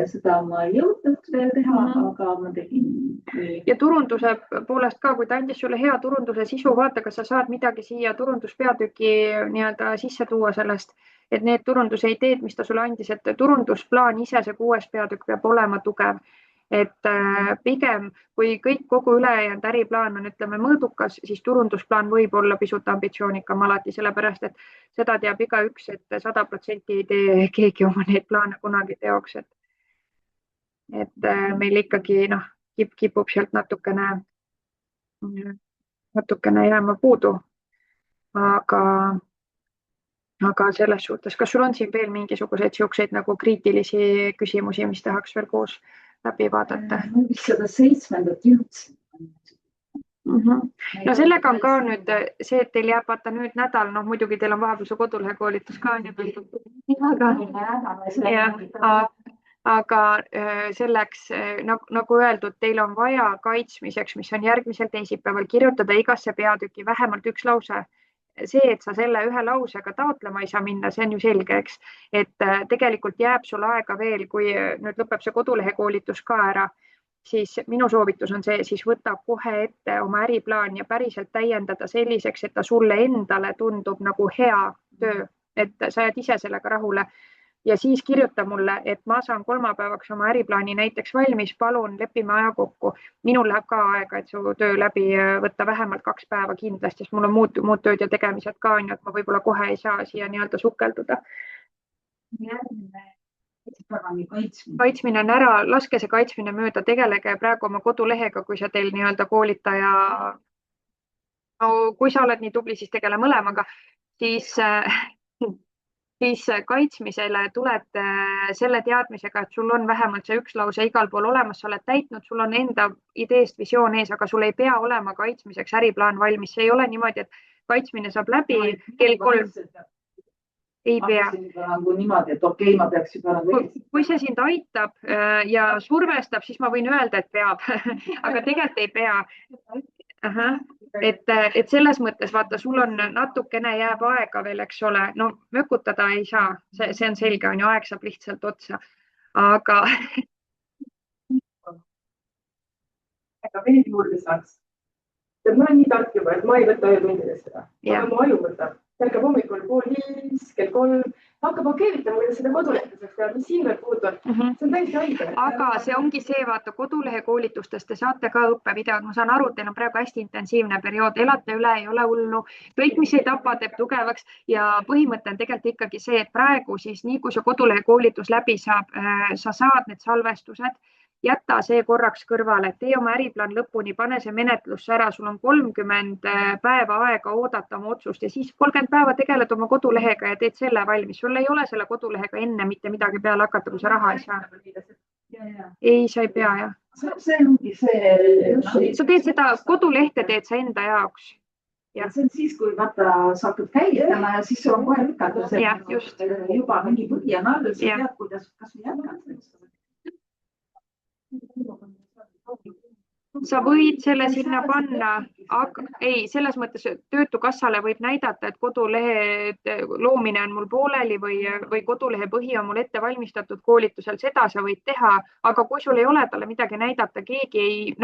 seda ma ei jõudnud veel teha, aga ma tegin. Ja turunduse poolest ka, kui ta andis sulle hea turunduse sisu, vaata, kas sa saad midagi siia turunduspeatüki nii-öelda sisse tuua sellest, et need turunduse ideed, mis ta sulle andis, et turundusplaan ise, see 6. peatükk peab olema tugev. Et pigem, kui kogu ülejäänud äriplaan on, ütleme, mõõdukas, siis turundusplaan võib olla pisut ambitsioonikam alati, sellepärast, et seda teab igaüks, et 100% ei tee keegi oma neid plaane kunagi teoks. Et meil ikkagi kipub sealt natukene jääma puudu. Aga selles suhtes, kas sul on siin veel mingisuguseid siukseid nagu kriitilisi küsimusi, mis tahaks veel koos läbi vaadata? Ma vist seda 7. jõudsin. No sellega on ka nüüd see, et teil jääb vaata nüüd nädal, noh muidugi teil on vahepeal su kodulehe koolitus ka. Aga selleks, nagu öeldud, teil on vaja kaitsmiseks, mis on järgmisel teisipäeval, kirjutada igasse peatüki vähemalt üks lause. See, et sa selle ühe lausega taotlema ei saa minna, see on ju selge, eks. Et tegelikult jääb sul aega veel, kui nüüd lõpeb see kodulehe koolitus ka ära, siis minu soovitus on see, siis võta kohe ette oma äriplaan ja päriselt täiendada selliseks, et ta sulle endale tundub nagu hea töö, et sa jääd ise sellega rahule. Ja siis kirjuta mulle, et ma saan kolmapäevaks oma äriplaani näiteks valmis, palun lepime aja kokku. Minul läheb ka aega, et su töö läbi võtta vähemalt 2 päeva kindlasti, sest mul on muud tööd ja tegemised ka, et ma võib-olla kohe ei saa siia nii-öelda sukelduda. Kaitsmine on ära, laske see kaitsmine mööda, tegelege praegu oma kodulehega, kui sa teil nii-öelda koolitaja, no kui sa oled nii tubli, siis tegele mõlemaga, siis kaitsmisele tuled selle teadmisega, et sul on vähemalt see üks lause igal pool olemas, sa oled täitnud, sul on enda ideest visioon ees, aga sul ei pea olema kaitsmiseks äriplaan valmis. See ei ole niimoodi, et kaitsmine saab läbi kell 3. Ei pea. Niimoodi, et okei, ma peaks juba nagu... Kui see sind aitab ja survestab, siis ma võin öelda, et peab, aga tegelikult ei pea. Et selles mõttes, vaata, sul on natukene jääb aega veel, eks ole, no mökutada ei saa, see on selge, on ju, aeg saab lihtsalt otsa, aga... Aga veel juurde saaks. Ma olen nii tark juba, et ma ei võta ööl mindidest seda, aga mu aju võtab. Ärkab hommikul 4:30, kell 3, hakkab keevitama, kuidas seda kodulehtuseks teha, mis siin veel puudu on. See on täiesti haige. Aga see ongi see, vaata, kodulehe koolitustest te saate ka õppevideod. Ma saan aru, et teil on praegu hästi intensiivne periood, elate üle, ei ole hullu. Kõik, mis ei tapa, teeb tugevaks ja põhimõte on tegelikult ikkagi see, et praegu siis nii kui see kodulehe koolitus läbi saab, sa saad need salvestused, jätta see korraks kõrvale, tee oma äriplaan lõpuni, pane see menetlusse ära, sul on 30 päeva aega oodata oma otsust ja siis 30 päeva tegeled oma kodulehega ja teed selle valmis. Sul ei ole selle kodulehega enne mitte midagi peale hakata, kui sa raha ei saa. Ei, sa ei pea, jah. See ongi see... Sa teed seda kodulehte, teed sa enda jaoks. Ja see on siis, kui vaata, sa hakkad käitama ja siis sul on kohe lükata see juba mingi põhi on all, sa tead, kuidas kas või jätkata. sa võid selle sinna panna, aga ei, selles mõttes Töötukassale võib näidata, et kodulehe loomine on mul pooleli või kodulehe põhi on mul ette valmistatud koolitusel, seda sa võid teha, aga kui sul ei ole talle midagi näidata, keegi ei,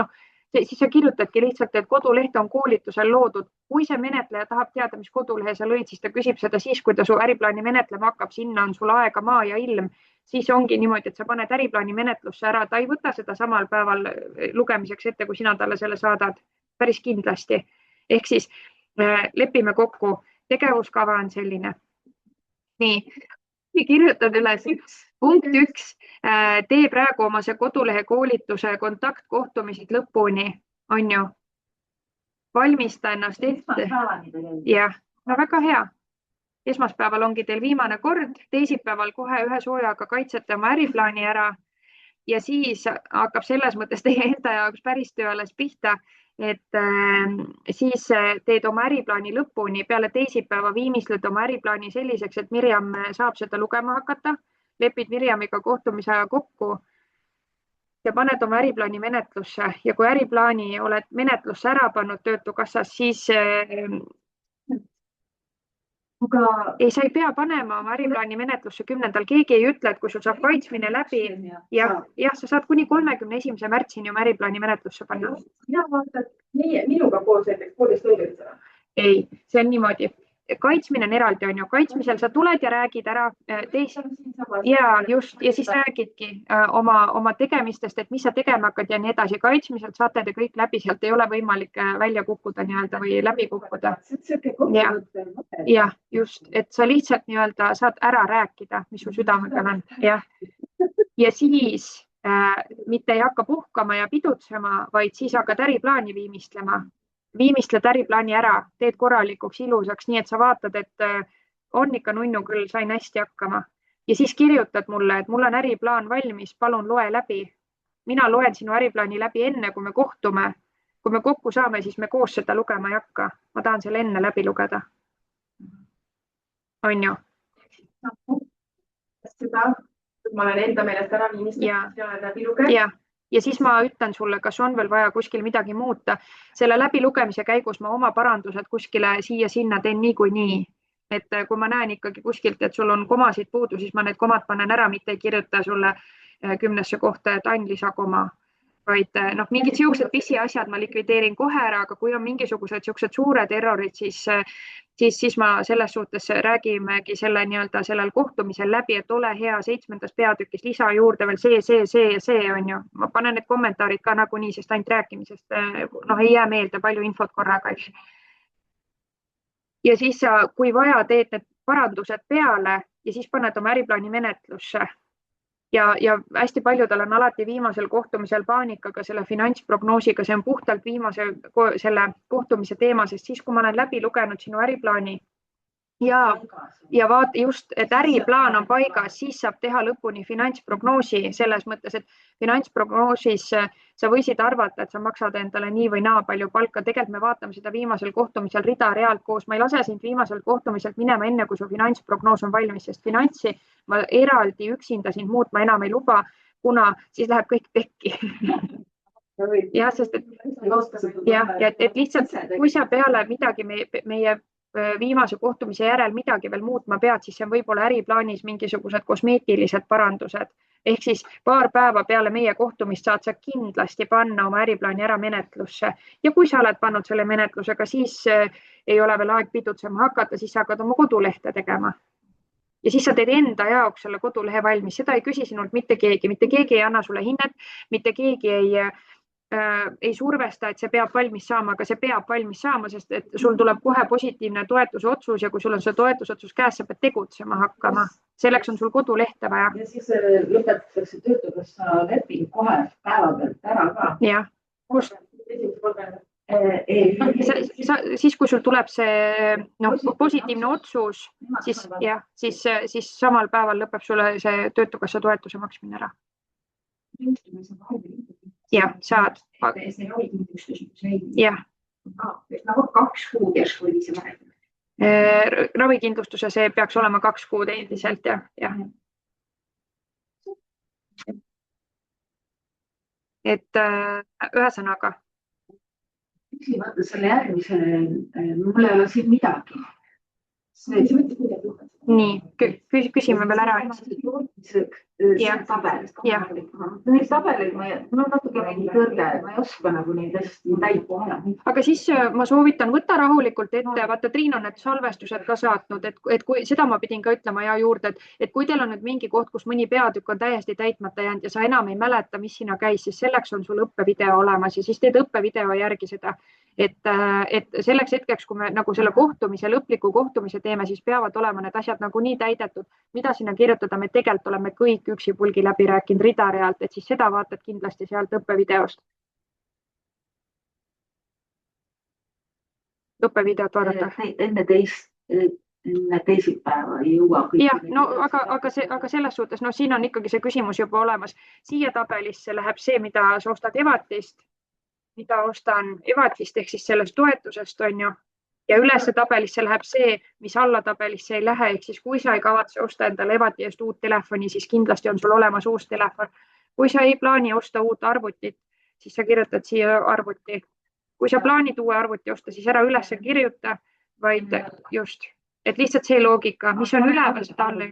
siis sa kirjutadki lihtsalt, et koduleht on koolitusel loodud. Kui see menetleja tahab teada, mis kodulehe sa lõid, siis ta küsib seda siis, kui ta su äriplaani menetlema hakkab, sinna on sul aega maa ja ilm. Siis ongi niimoodi, et sa paned äriplaani menetlusse ära, ta ei võta seda samal päeval lugemiseks ette, kui sina talle selle saadad. Päris kindlasti. Ehk siis lepime kokku, tegevuskava on selline. Nii, kirjutad üles. Punkt 1, tee praegu oma see kodulehe koolituse kontaktkohtumised lõpuni, on ju? Valmista ennast ette. Jah, no väga hea. Esmaspäeval ongi teil viimane kord, teisipäeval kohe ühe soojaga kaitsete oma äriplaani ära ja siis hakkab selles mõttes teie enda jaoks päris töö alles pihta, et siis teed oma äriplaani lõpuni, peale teisipäeva viimistled oma äriplaani selliseks, et Mirjam saab seda lugema hakata, lepid Mirjamiga kohtumise aja kokku ja paned oma äriplaani menetlusse ja kui äriplaani oled menetlusse ära pannud Töötukassas, siis ei, sa ei pea panema oma äriplaani menetlusse 10. Keegi ei ütle, et kui sul saab kaitsmine läbi, jah, sa saad kuni 31. märtsini oma äriplaani menetlusse panna. Ja vaatad, minuga koos näiteks 1,5 tundi. Ei, see on niimoodi. Kaitsmine on eraldi, on ju. Kaitsmisel sa tuled ja räägid ära ja just, ja siis räägidki oma tegemistest, et mis sa tegema hakkad ja nii edasi. Kaitsmisel saate te kõik läbi, sealt ei ole võimalik välja kukkuda nii-öelda või läbi kukkuda. Ja just, et sa lihtsalt nii-öelda saad ära rääkida, mis su südamega on. Ja siis mitte ei hakka puhkama ja pidutsema, vaid siis hakkad äriplaani viimistlema. Viimistled äriplaani ära, teed korralikuks ilusaks, nii et sa vaatad, et on ikka nunnu küll, sain hästi hakkama. Ja siis kirjutad mulle, et mul on äriplaan valmis, palun loe läbi. Mina loen sinu äriplaani läbi enne, kui me kohtume. Kui me kokku saame, siis me koos seda lugema ei hakka. Ma tahan selle enne läbi lugeda. On ju? Seda, et ma olen enda meelest ära viimistanud ja läbi lugeda. Ja. Ja siis ma ütlen sulle, kas on veel vaja kuskil midagi muuta. Selle läbilugemise käigus ma oma parandused kuskile siia-sinna teen niikuinii. Et kui ma näen ikkagi kuskilt, et sul on komasid puudu, siis ma need komad panen ära, mitte ei kirjuta sulle 10. kohta, et Ain lisakoma. Vaid mingid siuksed pisiasjad ma likvideerin kohe ära, aga kui on mingisugused siuksed suured errorid, siis ma selles suhtes räägimegi selle nii-öelda sellel kohtumisel läbi, et ole hea 7. peatükis lisa juurde veel see ja see on ju. Ma panen need kommentaarid ka nagunii, sest ainult rääkimisest ei jää meelde palju infot korraga. Ja siis kui vaja, teed need parandused peale ja siis paned oma äriplaani menetlusse. Ja hästi paljudel on alati viimasel kohtumisel paanikaga selle finantsprognoosiga, see on puhtalt viimase selle kohtumise teema, sest siis, kui ma olen läbi lugenud sinu äriplaani ja vaata just, et äriplaan on paigas, siis saab teha lõpuni finantsprognoosi selles mõttes, et finantsprognoosis sa võisid arvata, et sa maksad endale nii või naa palju palka. Tegelikult me vaatame seda viimasel kohtumisel rida-realt koos. Ma ei lase sind viimasel kohtumiselt minema enne, kui su finantsprognoos on valmis, sest finantsi ma eraldi üksinda sind muutma enam ei luba, kuna siis läheb kõik pekki. Ja, sest et lihtsalt, kui sa peale midagi meie viimase kohtumise järel midagi veel muutma pead, siis see on võib-olla äriplaanis mingisugused kosmeetilised parandused. Ehk siis paar päeva peale meie kohtumist saad sa kindlasti panna oma äriplaani ära menetlusse. Ja kui sa oled pannud selle menetlusega, siis ei ole veel aeg pidutsema hakata, siis sa hakkad oma kodulehte tegema. Ja siis sa teed enda jaoks selle kodulehe valmis. Seda ei küsi sinult mitte keegi ei anna sulle hinnet, mitte keegi ei survesta, et see peab valmis saama, aga see peab valmis saama, sest et sul tuleb kohe positiivne toetusotsus ja kui sul on see toetusotsus käes, sa pead tegutsema hakkama. Selleks on sul kodulechte vaja. Ja siis lõpetatakse Töötukassa leping kohe päeva pealt ära ka. Jah. Siis, kui sul tuleb see positiivne otsus, siis samal päeval lõpeb sulle see Töötukassa toetuse maksmine ära. Jah, saad. Jah. 2 kuud järsku oli see vahepeal. Ravikindlustuse see peaks olema 2 kuud endiselt, jah. Et ühesõnaga, küsimata selle järgmise, mul ei ole siin midagi. Nii, küsime veel ära. Jah, tabel. Neid tabeleid ma natuke mingi kõrge, ma ei oska nagu neid hästi täita. Aga siis ma soovitan võtta rahulikult ette, vaata Triin on need salvestused ka saatnud, et kui seda ma pidin ka ütlema ja juurde, et kui teil on nüüd mingi koht, kus mõni peatükk on täiesti täitmata jäänud ja sa enam ei mäleta, mis sinna käis, siis selleks on sul õppevideo olemas ja siis teed õppevideo järgi seda. Et selleks hetkeks, kui me nagu selle kohtumise, lõpliku kohtumise teeme, siis peavad olema need asjad nagu nii täidetud, mida sinna kirjutada, me tegelikult oleme kõik üksipulgi läbi rääkinud rida-realt, et siis seda vaatad kindlasti sealt õppevideost. Õppevideot vaadata. Enne teisipäeva ei jõua kõik. Jah, no aga selles suhtes, no siin on ikkagi see küsimus juba olemas. Siia tabelisse läheb see, mida sa ostad Evatist, mida ostan Evatist ehk siis sellest toetusest on ju. Ja ülesse tabelisse läheb see, mis alla tabelisse ei lähe. Ehk siis kui sa ei kavatse osta endale Evati eest uut telefoni, siis kindlasti on sul olemas uus telefon. Kui sa ei plaani osta uut arvutit, siis sa kirjutad siia arvuti. Kui sa plaanid uue arvuti osta, siis ära ülesse kirjuta, vaid just, et lihtsalt see loogika, mis on üleval, seda alla.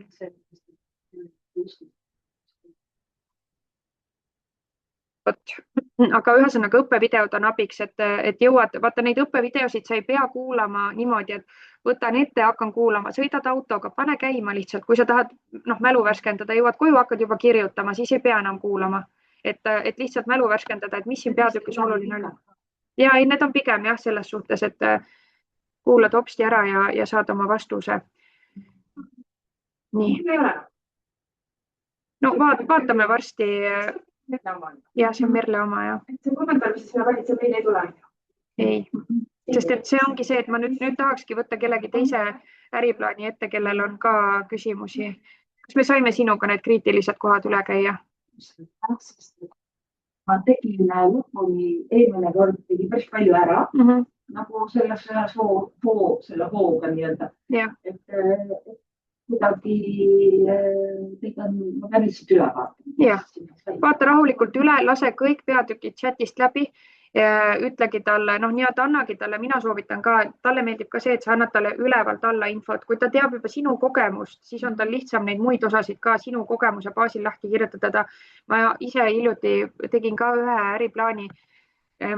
Aga ühesõnaga õppevideod on abiks, et jõuad, vaata neid õppevideosid sa ei pea kuulama niimoodi, et võtan ette, hakkan kuulama, sõidad autoga, pane käima lihtsalt, kui sa tahad mälu värskendada, jõuad koju, hakkad juba kirjutama, siis ei pea enam kuulama, et lihtsalt mälu värskendada, et mis siin peatükis oluline on. Ja ei, need on pigem jah, selles suhtes, et kuulad hopsti ära ja saad oma vastuse. Nii. No vaatame varsti. Ja see on Merle oma, jah. See kommentaar, mis sina valid, see meil ei tule. Ei, sest et see ongi see, et ma nüüd tahakski võtta kellegi teise äriplaani ette, kellel on ka küsimusi. Kas me saime sinuga need kriitilised kohad üle käia? Ma tegin lõpuni eelmine kord tegi päris palju ära, nagu selle hooga nii-öelda. Et kuidagi ma päris üle vaatan. Vaata rahulikult üle, lase kõik peatükid chatist läbi, ütlegi talle, nii-öelda annagi talle, mina soovitan ka, talle meeldib ka see, et sa annad talle ülevalt alla infot. Kui ta teab juba sinu kogemust, siis on tal lihtsam neid muid osasid ka sinu kogemuse baasil lahti kirjutada. Ma ise hiljuti tegin ka ühe äriplaani.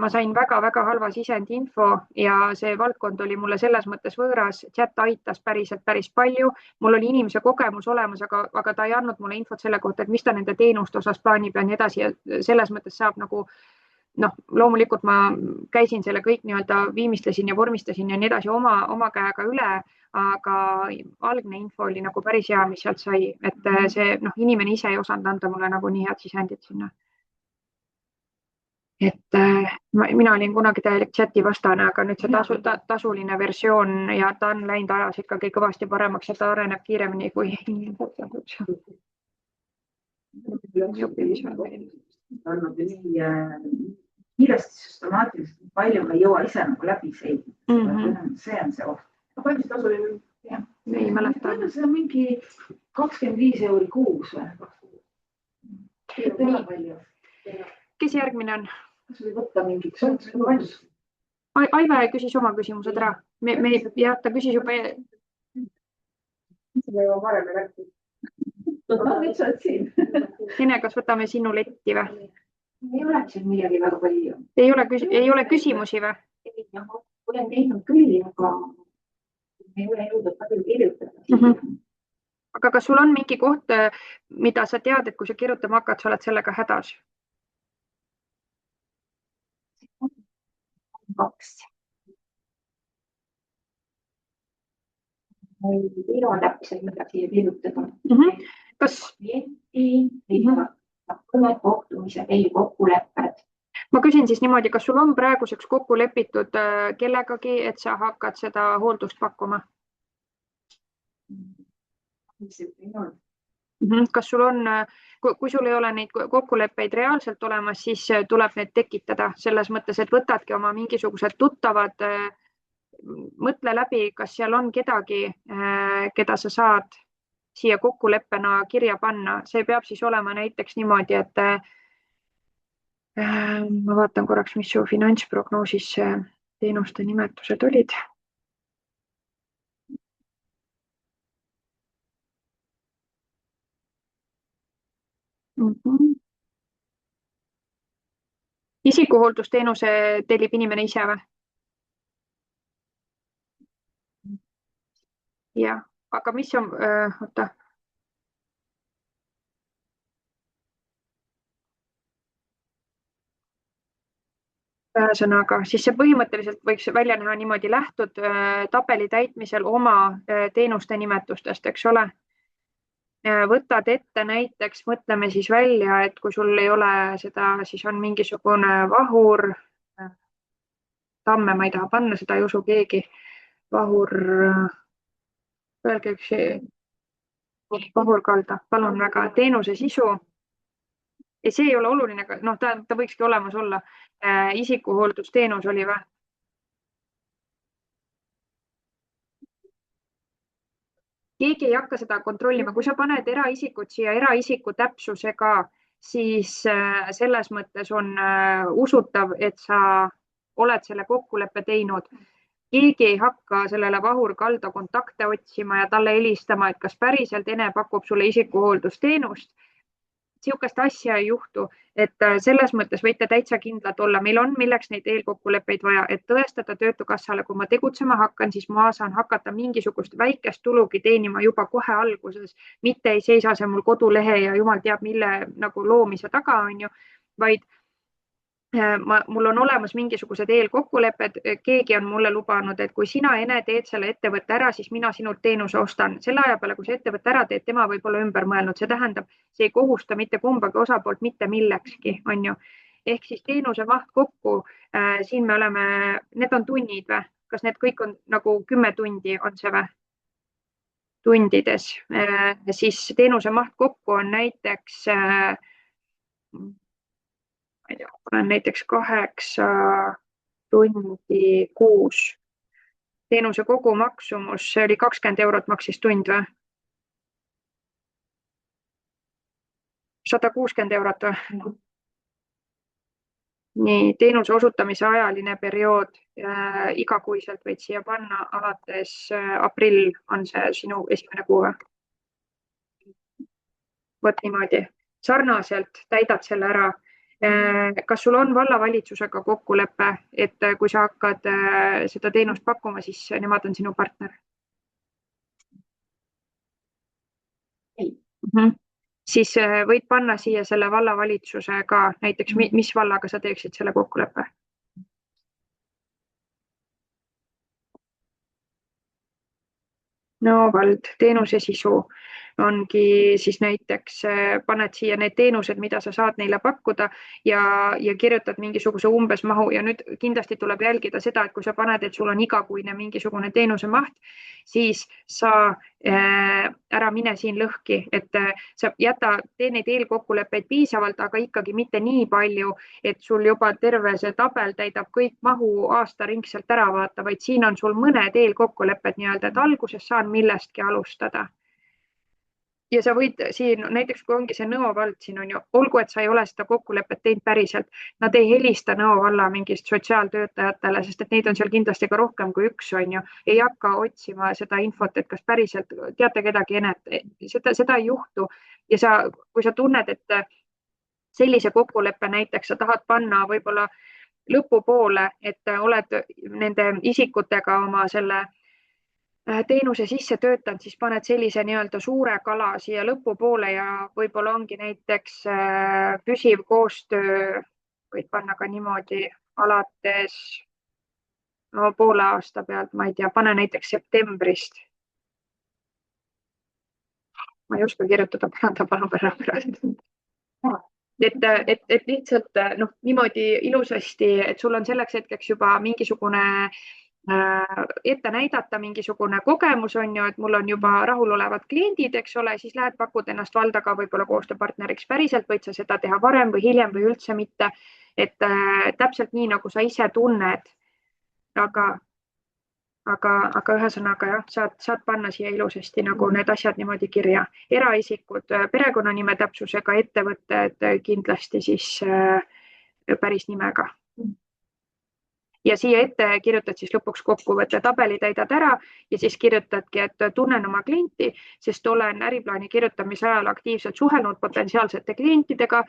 Ma sain väga-väga halva sisendinfo ja see valdkond oli mulle selles mõttes võõras. Chat aitas päris palju. Mul oli inimese kogemus olemas, aga ta ei andnud mulle infot selle kohta, et mis ta nende teenuste osas plaanib ja nii edasi. Ja selles mõttes saab nagu, loomulikult ma käisin selle kõik nii-öelda viimistlesin ja vormistasin ja nii edasi oma käega üle, aga algne info oli nagu päris hea, mis sealt sai. Et see inimene ise ei osanud anda mulle nagu nii head sisendit sinna. Et mina olin kunagi täielik chati vastane, aga nüüd see tasuline versioon ja ta on läinud ajas ikkagi kõvasti paremaks ja ta areneb kiiremini kui kiiresti süstemaatiliselt palju me ei jõua ise nagu läbi seidi. See on see oht. Aga palju see tasuline? Ei mäleta. See on mingi 25 € kuus või? Kes järgmine on? Kas või võtta mingiks? Aive küsis oma küsimused ära. Ta küsis juba. See juba varem rääkida. Nüüd sa oled siin. Sine, kas võtame sinu letti või? Ei oleks siin midagi väga palju. Ei ole küsimusi või? Olen teinud küll, aga ei ole jõudnud palju kirjutada. Aga kas sul on mingi koht, mida sa tead, et kui sa kirjutama hakkad, sa oled sellega hädas? 2. Ei ole täpselt mida siia kirjutada. Kas? Kohtumised, ei kokkulepped. Ma küsin siis niimoodi, kas sul on praeguseks kokku lepitud kellegagi, et sa hakkad seda hooldust pakkuma? Kas sul on, kui sul ei ole neid kokkuleppeid reaalselt olemas, siis tuleb need tekitada selles mõttes, et võtadki oma mingisugused tuttavad, mõtle läbi, kas seal on kedagi, keda sa saad siia kokkuleppena kirja panna. See peab siis olema näiteks niimoodi, et ma vaatan korraks, mis su finantsprognoosis teenuste nimetused olid. Isikuhooldusteenuse tellib inimene ise või? Jah, aga mis on, oota. Ühesõnaga, siis see põhimõtteliselt võiks välja näha niimoodi, lähtud tabeli täitmisel oma teenuste nimetustest, eks ole. Võtad ette näiteks, mõtleme siis välja, et kui sul ei ole seda, siis on mingisugune vahur, tamme ma ei taha panna, seda ei usu keegi, vahur, öelge üks vahurkalda, palun väga, teenuse sisu. Ja see ei ole oluline, noh, ta võikski olemas olla. Isikuhooldusteenus oli või? Keegi ei hakka seda kontrollima, kui sa paned eraisikud siia eraisiku täpsusega, siis selles mõttes on usutav, et sa oled selle kokkuleppe teinud. Keegi ei hakka sellele vahurkalda kontakte otsima ja talle helistama, et kas päriselt Ene pakub sulle isikuhooldusteenust. Siukest asja ei juhtu, et selles mõttes võite täitsa kindlad olla. Meil on milleks neid eelkokkuleppeid vaja, et tõestada Töötukassale, kui ma tegutsema hakkan, siis ma saan hakata mingisugust väikest tulugi teenima juba kohe alguses. Mitte ei seisa see mul kodulehe ja jumal teab, mille nagu loomise taga on ju, vaid mul on olemas mingisugused eelkokkulepped. Keegi on mulle lubanud, et kui sina, Ene, teed selle ettevõtte ära, siis mina sinult teenuse ostan. Selle aja peale, kui see ettevõtte ära teed, tema võib olla ümber mõelnud. See tähendab, see ei kohusta mitte kumbagi osapoolt mitte millekski, on ju. Ehk siis teenuse maht kokku, siin me oleme, need on tunnid või? Kas need kõik on nagu 10 tundi on see või? Tundides. Siis teenuse maht kokku on näiteks ma ei tea, olen näiteks 8 tundi kuus. Teenuse kogu maksumus, see oli 20 eurot maksis tund või? 160 eurot või? Nii, teenuse osutamise ajaline periood igakuiselt võid siia panna, alates aprill on see sinu esimene kuu või? Võt niimoodi, sarnaselt täidad selle ära. Kas sul on vallavalitsusega kokkulepe, et kui sa hakkad seda teenust pakkuma, siis nemad on sinu partner? Ei. Siis võid panna siia selle vallavalitsuse ka, näiteks mis vallaga sa teeksid selle kokkuleppe? No vald, teenuse sisu ongi siis näiteks paned siia need teenused, mida sa saad neile pakkuda ja kirjutad mingisuguse umbes mahu ja nüüd kindlasti tuleb jälgida seda, et kui sa paned, et sul on igakuine mingisugune teenuse maht, siis sa ära mine siin lõhki, et sa tee neid eelkokkuleppeid piisavalt, aga ikkagi mitte nii palju, et sul juba terve see tabel täidab kõik mahu aastaringselt ära vaata, vaid siin on sul mõned eelkokkulepped nii-öelda, et alguses saan millestki alustada. Ja sa võid siin, näiteks kui ongi see Nõo vald siin on ju, olgu, et sa ei ole seda kokkulepet teinud päriselt, nad ei helista Nõo valla mingist sotsiaaltöötajatele, sest et neid on seal kindlasti ka rohkem kui üks on ju, ei hakka otsima seda infot, et kas päriselt teate kedagi Enet, seda ei juhtu. Ja kui sa tunned, et sellise kokkuleppe näiteks sa tahad panna võib-olla lõpupoole, et oled nende isikutega oma selle teenuse sisse töötanud, siis paned sellise nii-öelda suure kala siia lõpupoole ja võib-olla ongi näiteks püsiv koostöö, võid panna ka niimoodi alates poole aasta pealt, ma ei tea, pane näiteks septembrist. Ma ei oska kirjutada, paranda palun pärast. Et lihtsalt niimoodi ilusasti, et sul on selleks hetkeks juba mingisugune ette näidata mingisugune kogemus on ju, et mul on juba rahulolevad kliendid, eks ole, siis lähed pakud ennast valdaga võib-olla koostööpartneriks. Päriselt võid sa seda teha varem või hiljem või üldse mitte, et täpselt nii, nagu sa ise tunned. Aga ühesõnaga jah, saad panna siia ilusasti nagu need asjad niimoodi kirja. Eraisikud perekonnanime täpsusega, ettevõtted kindlasti siis päris nimega. ja siia ette kirjutad siis lõpuks kokkuvõtte, tabeli täidad ära ja siis kirjutadki, et tunnen oma klienti, sest olen äriplaani kirjutamise ajal aktiivselt suhelnud potentsiaalsete klientidega.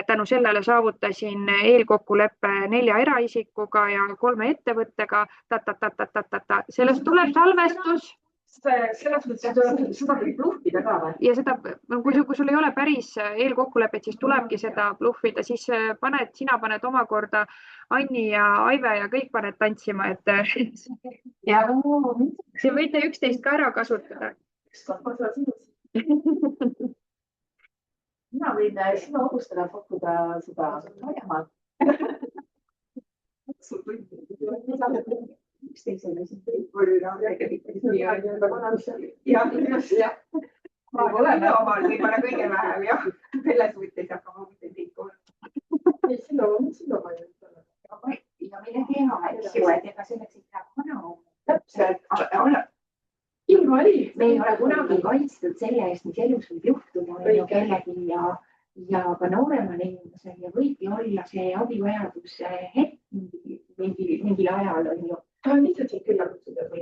Tänu sellele saavutasin eelkokkuleppe 4 eraisikuga ja 3 ettevõttega. Sellest tuleb salvestus. Selles mõttes, et seda võib bluffida ka või? Ja seda, kui sul ei ole päris eelkokkulepet, siis tulebki seda bluffida, siis sina paned omakorda Anni ja Aive ja kõik paned tantsima, et see võite üksteist ka ära kasutada. Mina võin sinu ohustele pakkuda seda laiemalt. Üksteisele siis ma oleme omal võib-olla kõige vähem, jah. Selles mõttes hakkama mõtteid liikuma. Ja mille teha, eks ju, et ega selleks ei tea vana. Täpselt. Me ei ole kunagi kaitstud selle eest, mis elus võib juhtuda kellegi ja ka nooremale inimesel ja võibki olla see abivajadus hetk mingil ajal on ju. Ta on lihtsalt siin külla kutsuda või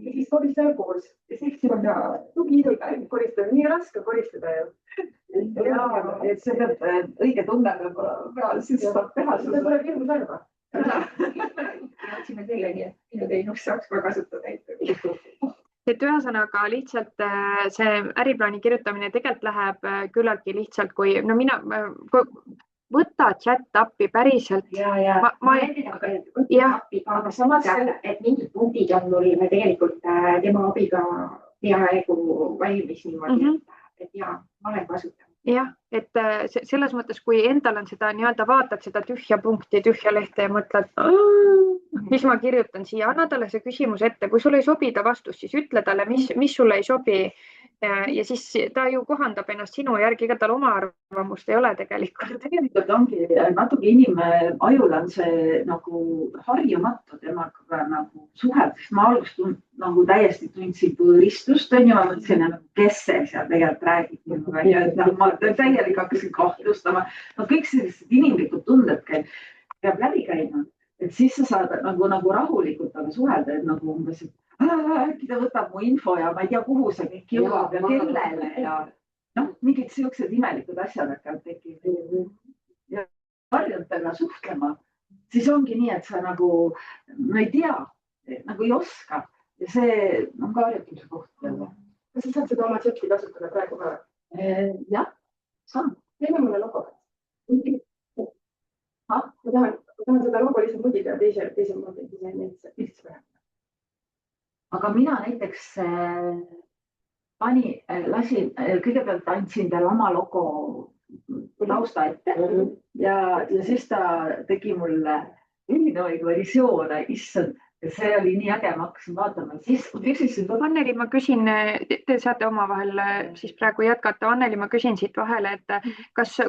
siis koristada koos. Siis on tugi koristada, nii raske koristada ju. Et see peab õige tunnega ka, siis saab teha. Seda tuleb hirmus arva. Otsime sellegi, et teenust saaks ka kasutada. Et ühesõnaga lihtsalt see äriplaani kirjutamine tegelikult läheb küllaltki lihtsalt, kui mina võta chat appi päriselt. Aga samas, et mingid punktid on mul tegelikult tema abiga peaaegu valmis niimoodi, et ja, ma olen kasutanud. Jah, et selles mõttes, kui endal on seda nii-öelda vaatad seda tühja punkti, tühja lehte ja mõtled, mis ma kirjutan siia, anna talle see küsimus ette, kui sul ei sobi ta vastus, siis ütle talle, mis sulle ei sobi. Ja siis ta ju kohandab ennast sinu järgi, ega tal oma arvamust ei ole tegelikult. Tegelikult ongi natuke ajul on see nagu harjumatu temaga nagu suhelda, sest ma algust nagu täiesti tundsin põõristust, on ju, ma mõtlesin, kes see seal tegelikult räägib. Ma täielik hakkasin kahtlustama. Kõik sellised inimlikud tunded peab läbi käima, et siis sa saad nagu rahulikult suhelda, et nagu umbes, äkki ta võtab mu info ja ma ei tea, kuhu see kõik jõuab ja kellele ja mingid sellised imelikud asjad hakkavad tekkima. Ja harjutega suhtlema, siis ongi nii, et sa nagu ei tea, nagu ei oska ja see on ka harjutamise koht. Kas sa saad seda oma chati kasutada praegu ka? Jah, saan. Teeme mulle logo. Ma tahan seda logo lihtsalt mudida teise moodi lihtsalt vähem. Aga mina näiteks kõigepealt andsin talle oma logo tausta ette ja siis ta tegi mulle erinevaid versioone, issand, ja see oli nii äge, ma hakkasin vaatama. Anneli, ma küsin, te saate omavahel siis praegu jätkata. Anneli, ma küsin siit vahele, et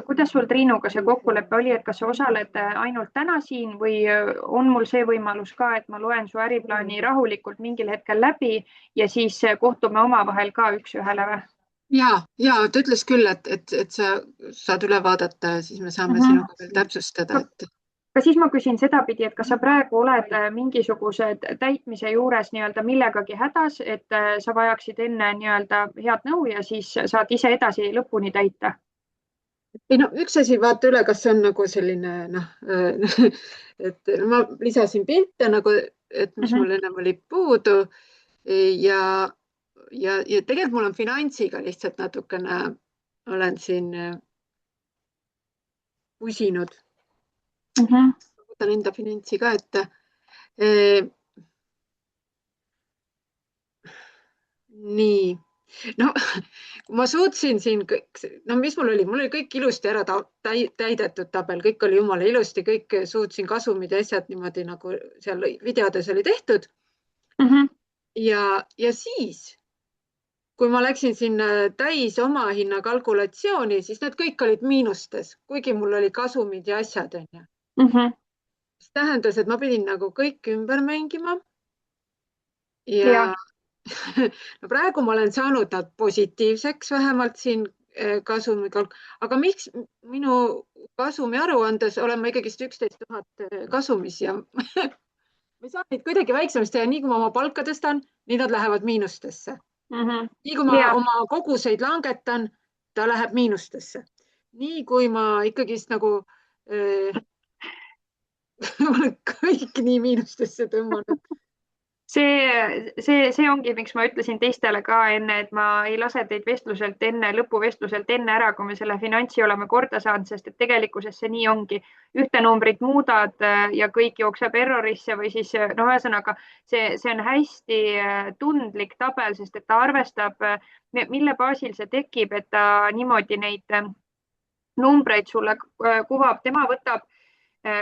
kuidas sul Triinuga see kokkulepe oli, et kas sa osaled ainult täna siin või on mul see võimalus ka, et ma loen su äriplaani rahulikult mingil hetkel läbi ja siis kohtume omavahel ka üks-ühele või? Ja, ta ütles küll, et sa saad üle vaadata ja siis me saame sinuga veel täpsustada. Ka siis ma küsin sedapidi, et kas sa praegu oled mingisuguse täitmise juures nii-öelda millegagi hädas, et sa vajaksid enne nii-öelda head nõu ja siis saad ise edasi lõpuni täita? Ei üks asi, vaata üle, kas see on nagu selline, et ma lisasin pilte, et mis mul ennem oli puudu ja tegelikult mul on finantsiga lihtsalt natukene olen siin pusinud. Võtan enda finantsi ka ette. Nii. Ma suutsin siin kõik, mis mul oli kõik ilusti ära täidetud tabel, kõik oli jumala ilusti, kõik suutsin kasumid ja asjad niimoodi nagu seal videodes oli tehtud. Ja siis, kui ma läksin sinna täis oma hinna kalkulatsiooni, siis need kõik olid miinustes, kuigi mul oli kasumid ja asjad. See tähendas, et ma pidin nagu kõik ümber mängima. Ja praegu ma olen saanud nad positiivseks vähemalt siin kasumiga, aga miks minu kasumi aruandes olen ma ikkagi 11 000 kasumis ja ma ei saa neid kuidagi väiksemaks teha, nii kui ma oma palka tõstan, nii nad lähevad miinustesse. Nii kui ma oma koguseid langetan, ta läheb miinustesse. Nii kui ma ikkagi nagu olen kõik nii miinustesse tõmmanud. See ongi, miks ma ütlesin teistele ka enne, et ma ei lase teid lõpuvestluselt enne ära, kui me selle finantsi oleme korda saanud, sest et tegelikkuses see nii ongi. Ühte numbrit muudad ja kõik jookseb errorisse või siis, ühesõnaga, see on hästi tundlik tabel, sest et ta arvestab, mille baasil see tekib, et ta niimoodi neid numbreid sulle kuvab. Tema võtab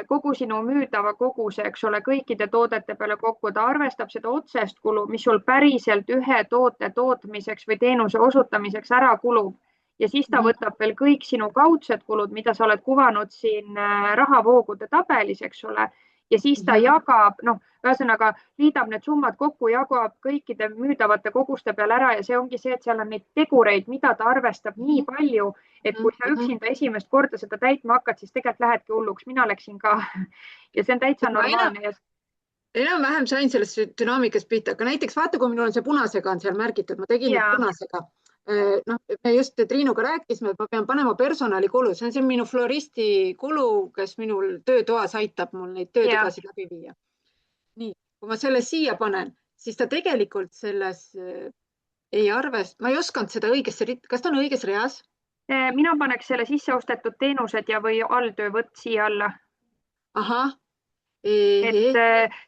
kogu sinu müüdava koguse, eks ole, kõikide toodete peale kokku, ta arvestab seda otsest kulu, mis sul päriselt ühe toote tootmiseks või teenuse osutamiseks ära kulub. Ja siis ta võtab veel kõik sinu kaudsed kulud, mida sa oled kuvanud siin rahavoogude tabelis, eks ole. Ja siis ta jagab, ühesõnaga liidab need summad kokku, jagab kõikide müüdavate koguste peale ära ja see ongi see, et seal on neid tegureid, mida ta arvestab nii palju, et kui sa üksinda esimest korda seda täitma hakkad, siis tegelikult lähedki hulluks. Mina läksin ka ja see on täitsa normaalne. Enam-vähem sain sellest dünaamikast pihta, aga näiteks vaata, kui minul on see punasega on seal märgitud, ma tegin punasega. Me just Triinuga rääkisime, et ma pean panema personalikulu, see on see minu floristi kulu, kes minul töötoas aitab mul neid töötubasid läbi viia. Nii, kui ma selle siia panen, siis ta tegelikult selles ei arvest, ma ei osanud seda kas ta on õiges reas? Mina paneks selle sisseostetud teenused ja või alltöövõtt siia alla. Ahah. Et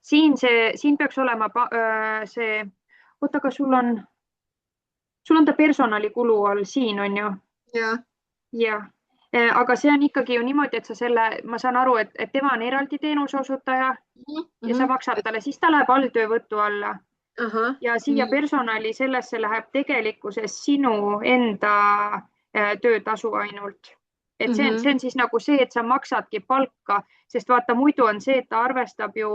siin peaks olema see, oota, aga sul on ta personalikulu all siin, on ju? Jah. Aga see on ikkagi ju niimoodi, et ma saan aru, et tema on eraldi teenuse osutaja ja sa maksad talle, siis ta läheb alltöövõtu alla. Ja siia personali sellesse läheb tegelikkuses sinu enda töötasu ainult. Et see on siis nagu see, et sa maksadki palka, sest vaata, muidu on see, et ta arvestab ju,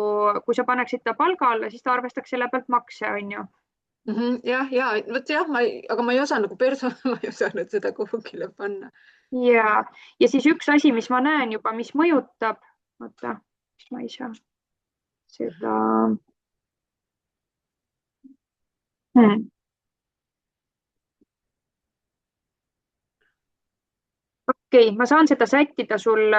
kui sa paneksid ta palga alla, siis ta arvestaks selle pealt makse, on ju. Aga ma ei osanud ma ei osanud seda kuhugile panna. Ja siis üks asi, mis ma näen juba, mis mõjutab, oota, mis ma ei saa seda. Okei, ma saan seda sättida sul,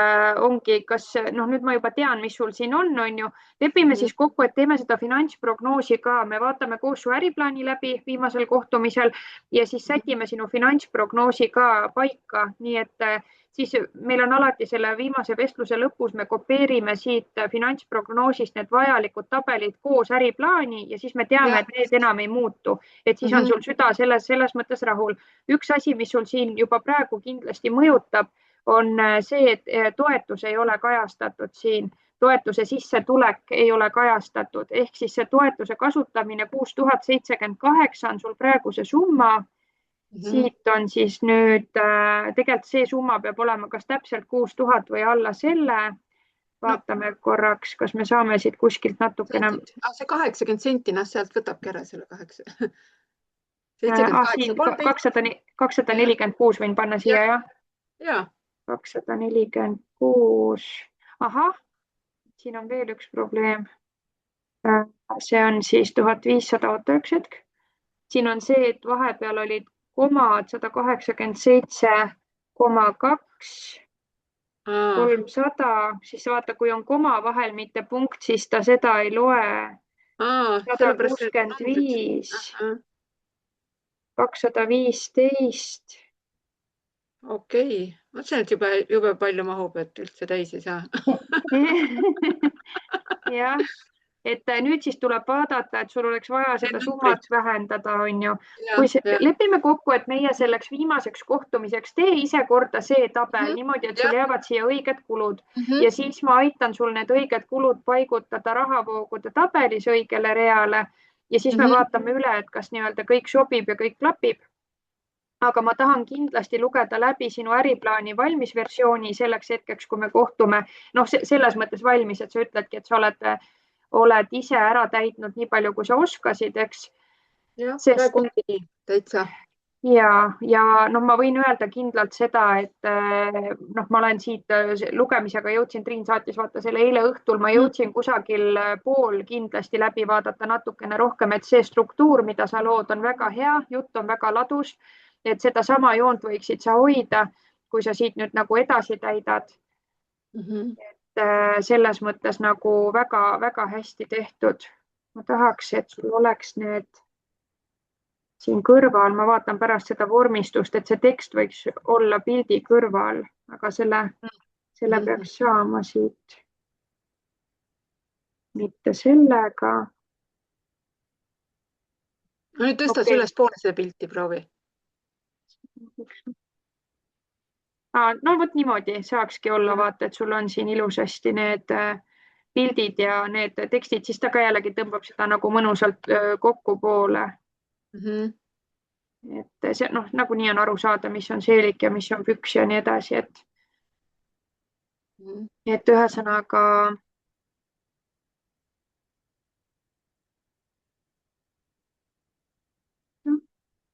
ongi, kas, nüüd ma juba tean, mis sul siin on ju. Lepime siis kokku, et teeme seda finantsprognoosi ka. Me vaatame koos su äriplaani läbi viimasel kohtumisel ja siis sätime sinu finantsprognoosi ka paika. Nii et siis meil on alati selle viimase vestluse lõpus, me kopeerime siit finantsprognoosist need vajalikud tabelid koos äriplaani ja siis me teame, et need enam ei muutu. Et siis on sul süda selles mõttes rahul. Üks asi, mis sul siin juba praegu kindlasti mõjutab, on see, et toetus ei ole kajastatud siin. Toetuse sissetulek ei ole kajastatud. Ehk siis see toetuse kasutamine 6078 on sul praegu see summa. Siit on siis nüüd, tegelikult see summa peab olema kas täpselt 6000 või alla selle. Vaatame korraks, kas me saame siit kuskilt natukene. See 80 senti, sealt võtabki ära selle 246 võin panna siia, jah? 246. Ahah, siin on veel üks probleem. See on siis 1500, oota üks hetk. Siin on see, et vahepeal olid komad 187,2, 300, siis vaata, kui on koma vahel, mitte punkt, siis ta seda ei loe. 165, 215. Okei, mõtlesin, et jube palju mahub, et üldse täis ei saa. Jah. Et nüüd siis tuleb vaadata, et sul oleks vaja seda summat vähendada, on ju. Lepime kokku, et meie selleks viimaseks kohtumiseks tee ise korda see tabel niimoodi, et sul jäävad siia õiged kulud. Ja siis ma aitan sul need õiged kulud paigutada rahavoogude tabelis õigele reale. Ja siis me vaatame üle, et kas nii-öelda kõik sobib ja kõik klapib. Aga ma tahan kindlasti lugeda läbi sinu äriplaani valmis versiooni selleks hetkeks, kui me kohtume. Selles mõttes valmis, et sa ütledki, et sa oled ise ära täitnud nii palju, kui sa oskasid, eks? Jah, praegu ongi täitsa. ja noh, ma võin öelda kindlalt seda, et noh, ma olen siit lugemisega jõudsin, Triin saatis vaata selle eile õhtul, ma jõudsin kusagil pool kindlasti läbi vaadata natukene rohkem, et see struktuur, mida sa lood, on väga hea, jutt on väga ladus, et sedasama joont võiksid sa hoida, kui sa siit nüüd nagu edasi täidad. Et selles mõttes nagu väga-väga hästi tehtud. Ma tahaks, et sul oleks need siin kõrval, ma vaatan pärast seda vormistust, et see tekst võiks olla pildi kõrval, aga selle peaks saama siit. Mitte sellega. No nüüd tõstad üles poole seda pilti, proovi. No vot niimoodi saakski olla, vaata, et sul on siin ilusasti need pildid ja need tekstid, siis ta ka jällegi tõmbab seda nagu mõnusalt kokku poole. Et see nagunii on aru saada, mis on seelik ja mis on püks ja nii edasi, et ühesõnaga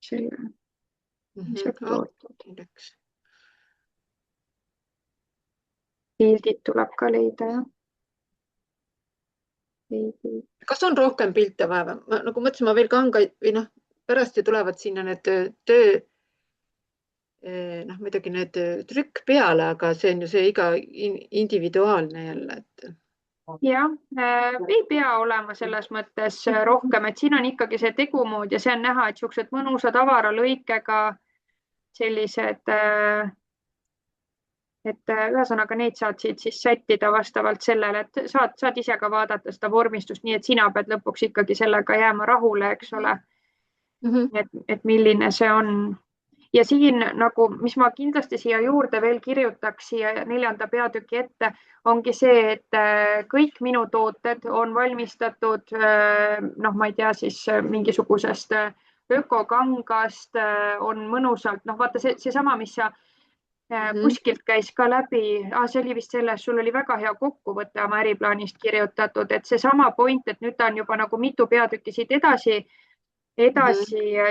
selle pildid tuleb ka leida, jah. Kas on rohkem pilte vaja? Nagu mõtlesin, ma veel kangaid või pärast ju tulevad sinna need töö, muidugi need trükk peale, aga see on ju see iga individuaalne jälle. Jah, ei pea olema selles mõttes rohkem, et siin on ikkagi see tegumood ja see on näha, et siuksed mõnusad avara lõikega sellised, et ühesõnaga neid saad siit siis sättida vastavalt sellele, et saad ise ka vaadata seda vormistust, nii et sina pead lõpuks ikkagi sellega jääma rahule, eks ole. Et milline see on. Ja siin nagu, mis ma kindlasti siia juurde veel kirjutaks siia 4. peatüki ette, ongi see, et kõik minu tooted on valmistatud, ma ei tea, siis mingisugusest ökokangast, on mõnusalt, vaata see sama, mis sa kuskilt käis ka läbi, see oli vist selles, sul oli väga hea kokkuvõte oma äriplaanist kirjutatud, et see sama point, et nüüd ta on juba nagu mitu peatükki siit edasi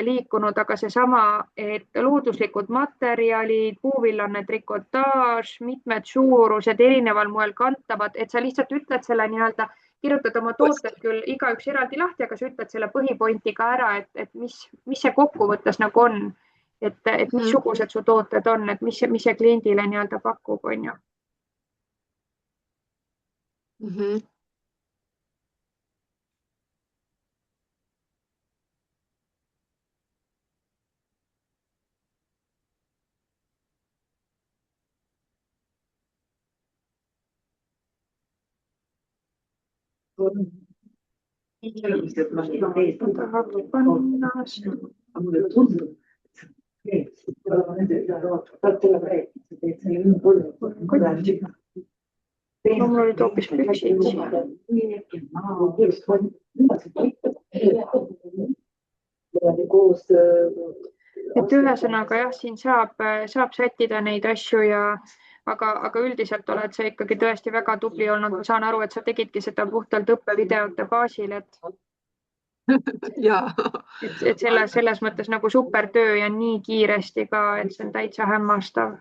liikunud, aga see sama, et looduslikud materjalid, puuvillane trikotaaž, mitmed suurused, erineval moel kantavad, et sa lihtsalt ütled selle nii-öelda, kirjutad oma tooted küll igaüks eraldi lahti, aga sa ütled selle põhipointi ka ära, et mis see kokkuvõttes nagu on. Et missugused su tooted on, et mis see kliendile nii-öelda pakub, on ju. Mul olid hoopis püksid siin. Et ühesõnaga jah, siin saab sättida neid asju aga üldiselt oled sa ikkagi tõesti väga tubli olnud. Ma saan aru, et sa tegidki seda puhtalt õppevideote baasil, et selles mõttes nagu super töö ja nii kiiresti ka, et see on täitsa hämmastav.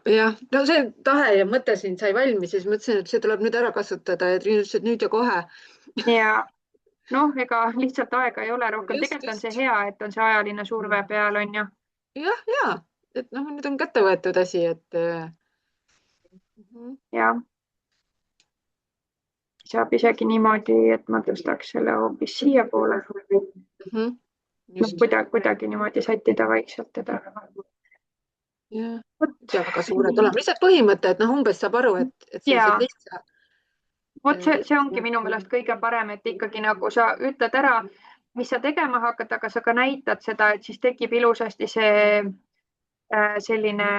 Jah, no see tahe ja mõte siin sai valmis ja siis mõtlesin, et see tuleb nüüd ära kasutada ja Triin ütles, et nüüd ja kohe. Ja ega lihtsalt aega ei ole rohkem. Tegelikult on see hea, et on see ajaline surve peal, on ju. Ja, et nüüd on kätte võetud asi, et jah. Saab isegi niimoodi, et ma tõstaks selle hoopis siia poole. Kuidagi niimoodi sättida vaikselt teda. Ja väga suured olema. Lihtsalt põhimõte, et umbes saab aru, et sellised lihtsalt. Vot see ongi minu meelest kõige parem, et ikkagi nagu sa ütled ära, mis sa tegema hakkad, aga sa ka näitad seda, et siis tekib ilusasti see selline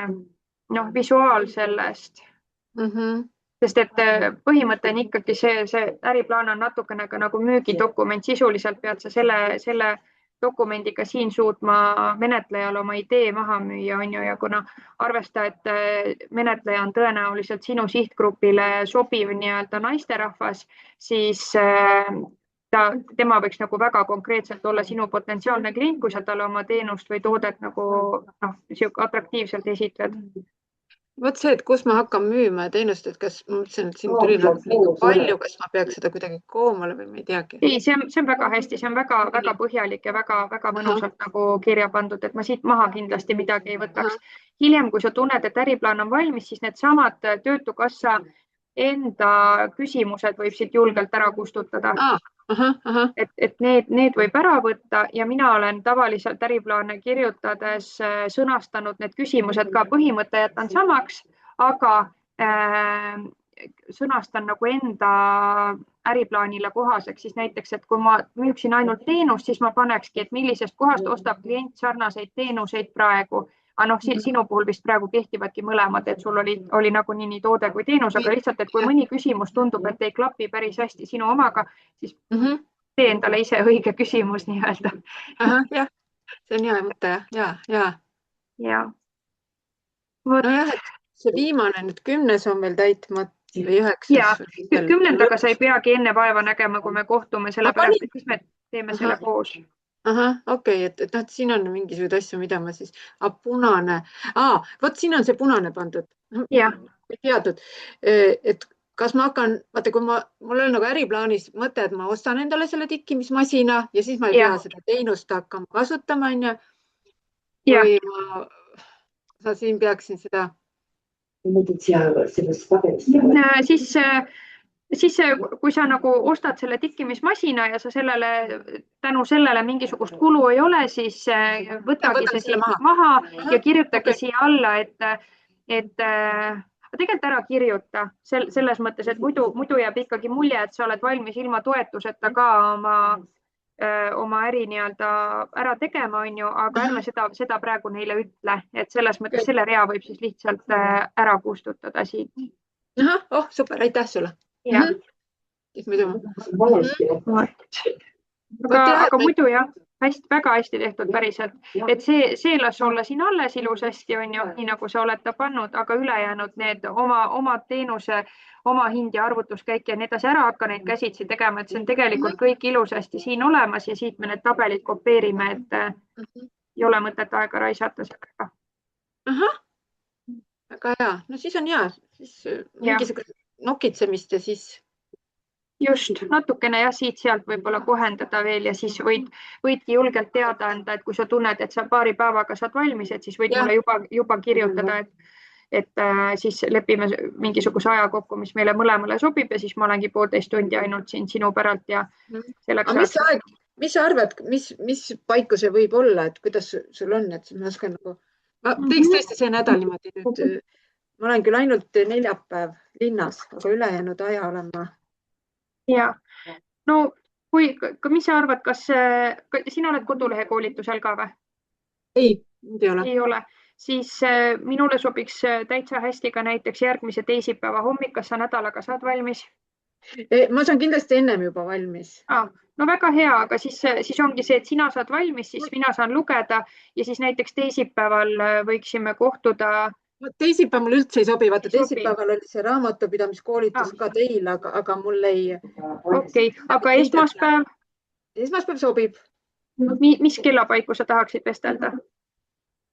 visuaal sellest. Sest et põhimõte on ikkagi see äriplaan on natukene ka nagu müügidokument, sisuliselt pead sa selle dokumendiga siin suutma menetlejal oma idee maha müüa, on ju, ja kuna arvesta, et menetleja on tõenäoliselt sinu sihtgrupile sobiv nii-öelda naisterahvas, siis tema võiks nagu väga konkreetselt olla sinu potentsiaalne klient, kui sa talle oma teenust või toodet nagu atraktiivselt esitled. Vot see, et kus ma hakkan müüma teenust, et kas ma mõtlesin, et siin tuli liiga palju, kas ma peaks seda kuidagi koomale või ma ei teagi. Ei, see on väga hästi, see on väga põhjalik ja väga mõnusalt nagu kirja pandud, et ma siit maha kindlasti midagi ei võtaks. Hiljem, kui sa tunned, et äriplaan on valmis, siis need samad Töötukassa enda küsimused võib siit julgelt ära kustutada. Et need võib ära võtta ja mina olen tavaliselt äriplaane kirjutades sõnastanud need küsimused ka, põhimõte jätan samaks, aga sõnastan nagu enda äriplaanile kohaseks, siis näiteks, et kui ma müüksin ainult teenust, siis ma panekski, et millisest kohast ostab klient sarnaseid teenuseid praegu. Aga sinu puhul vist praegu kehtivadki mõlemad, et sul oli nagunii nii toode kui teenus, aga lihtsalt, et kui mõni küsimus tundub, et ei klapi päris hästi sinu omaga, siis tee endale ise õige küsimus nii-öelda. Jah, see on hea mõte, ja. Nojah, et see viimane nüüd 10 on veel täitmata või 9. Ja, 10-ndaga sa ei peagi enne vaeva nägema, kui me kohtume, sellepärast, et siis me teeme selle koos. Okei, et siin on mingisuguseid asju, mida ma siis, punane, vot siin on see punane pandud. Teadnud, et kas ma hakkan, vaata, kui mul on nagu äriplaanis mõte, et ma ostan endale selle tikkimismasina ja siis ma ei pea seda teenust hakkama kasutama, või ma siin peaksin seda. Siis kui sa nagu ostad selle tikkimismasina ja sa tänu sellele mingisugust kulu ei ole, siis võtagi see siit maha ja kirjutagi siia alla, et tegelikult ära kirjuta selles mõttes, et muidu jääb ikkagi mulje, et sa oled valmis ilma toetuseta ka oma äri nii-öelda ära tegema, aga ärme seda praegu neile ütle, et selles mõttes selle rea võib siis lihtsalt ära kustutada siit. Super, aitäh sulle. Aga muidu jah, väga hästi tehtud päriselt, et see las olla siin alles ilusasti, nii nagu sa oled ta pannud, aga ülejäänud need oma teenuse, oma hind ja arvutuskäik ja nii edasi ära hakka neid käsitsi tegema, et see on tegelikult kõik ilusasti siin olemas ja siit me need tabelid kopeerime, et ei ole mõtet aega raisata sellega. Väga hea, no siis on hea, siis mingisugune nokitsemist ja siis. Just, natukene siit-sealt võib-olla kohendada veel ja siis võidki julgelt teada anda, et kui sa tunned, et sa paari päevaga saad valmis, et siis võid mulle juba kirjutada, et siis lepime mingisuguse aja kokku, mis meile mõlemale sobib ja siis ma olengi 1,5 tundi ainult siin sinu päralt ja selleks. Mis sa arvad, mis paiku see võib olla, et kuidas sul on, et ma oskan nagu, ma teeks tõesti see nädal niimoodi nüüd, ma olen küll ainult neljapäev linnas, aga ülejäänud aja olen ma. Ja, no mis sa arvad, kas sina oled kodulehe koolitusel ka või? Ei ole. Ei ole. Siis minule sobiks täitsa hästi ka näiteks järgmise teisipäeva hommik, kas sa nädalaga saad valmis? Ma saan kindlasti ennem juba valmis. No väga hea, aga siis ongi see, et sina saad valmis, siis mina saan lugeda ja siis näiteks teisipäeval võiksime kohtuda. Teisipäev mul üldse ei sobi, vaata teisipäeval oli see raamatupidamiskoolitus ka teil, aga mul ei. Okei, aga esmaspäev? Esmaspäev sobib. Mis kellapaiku sa tahaksid vestelda?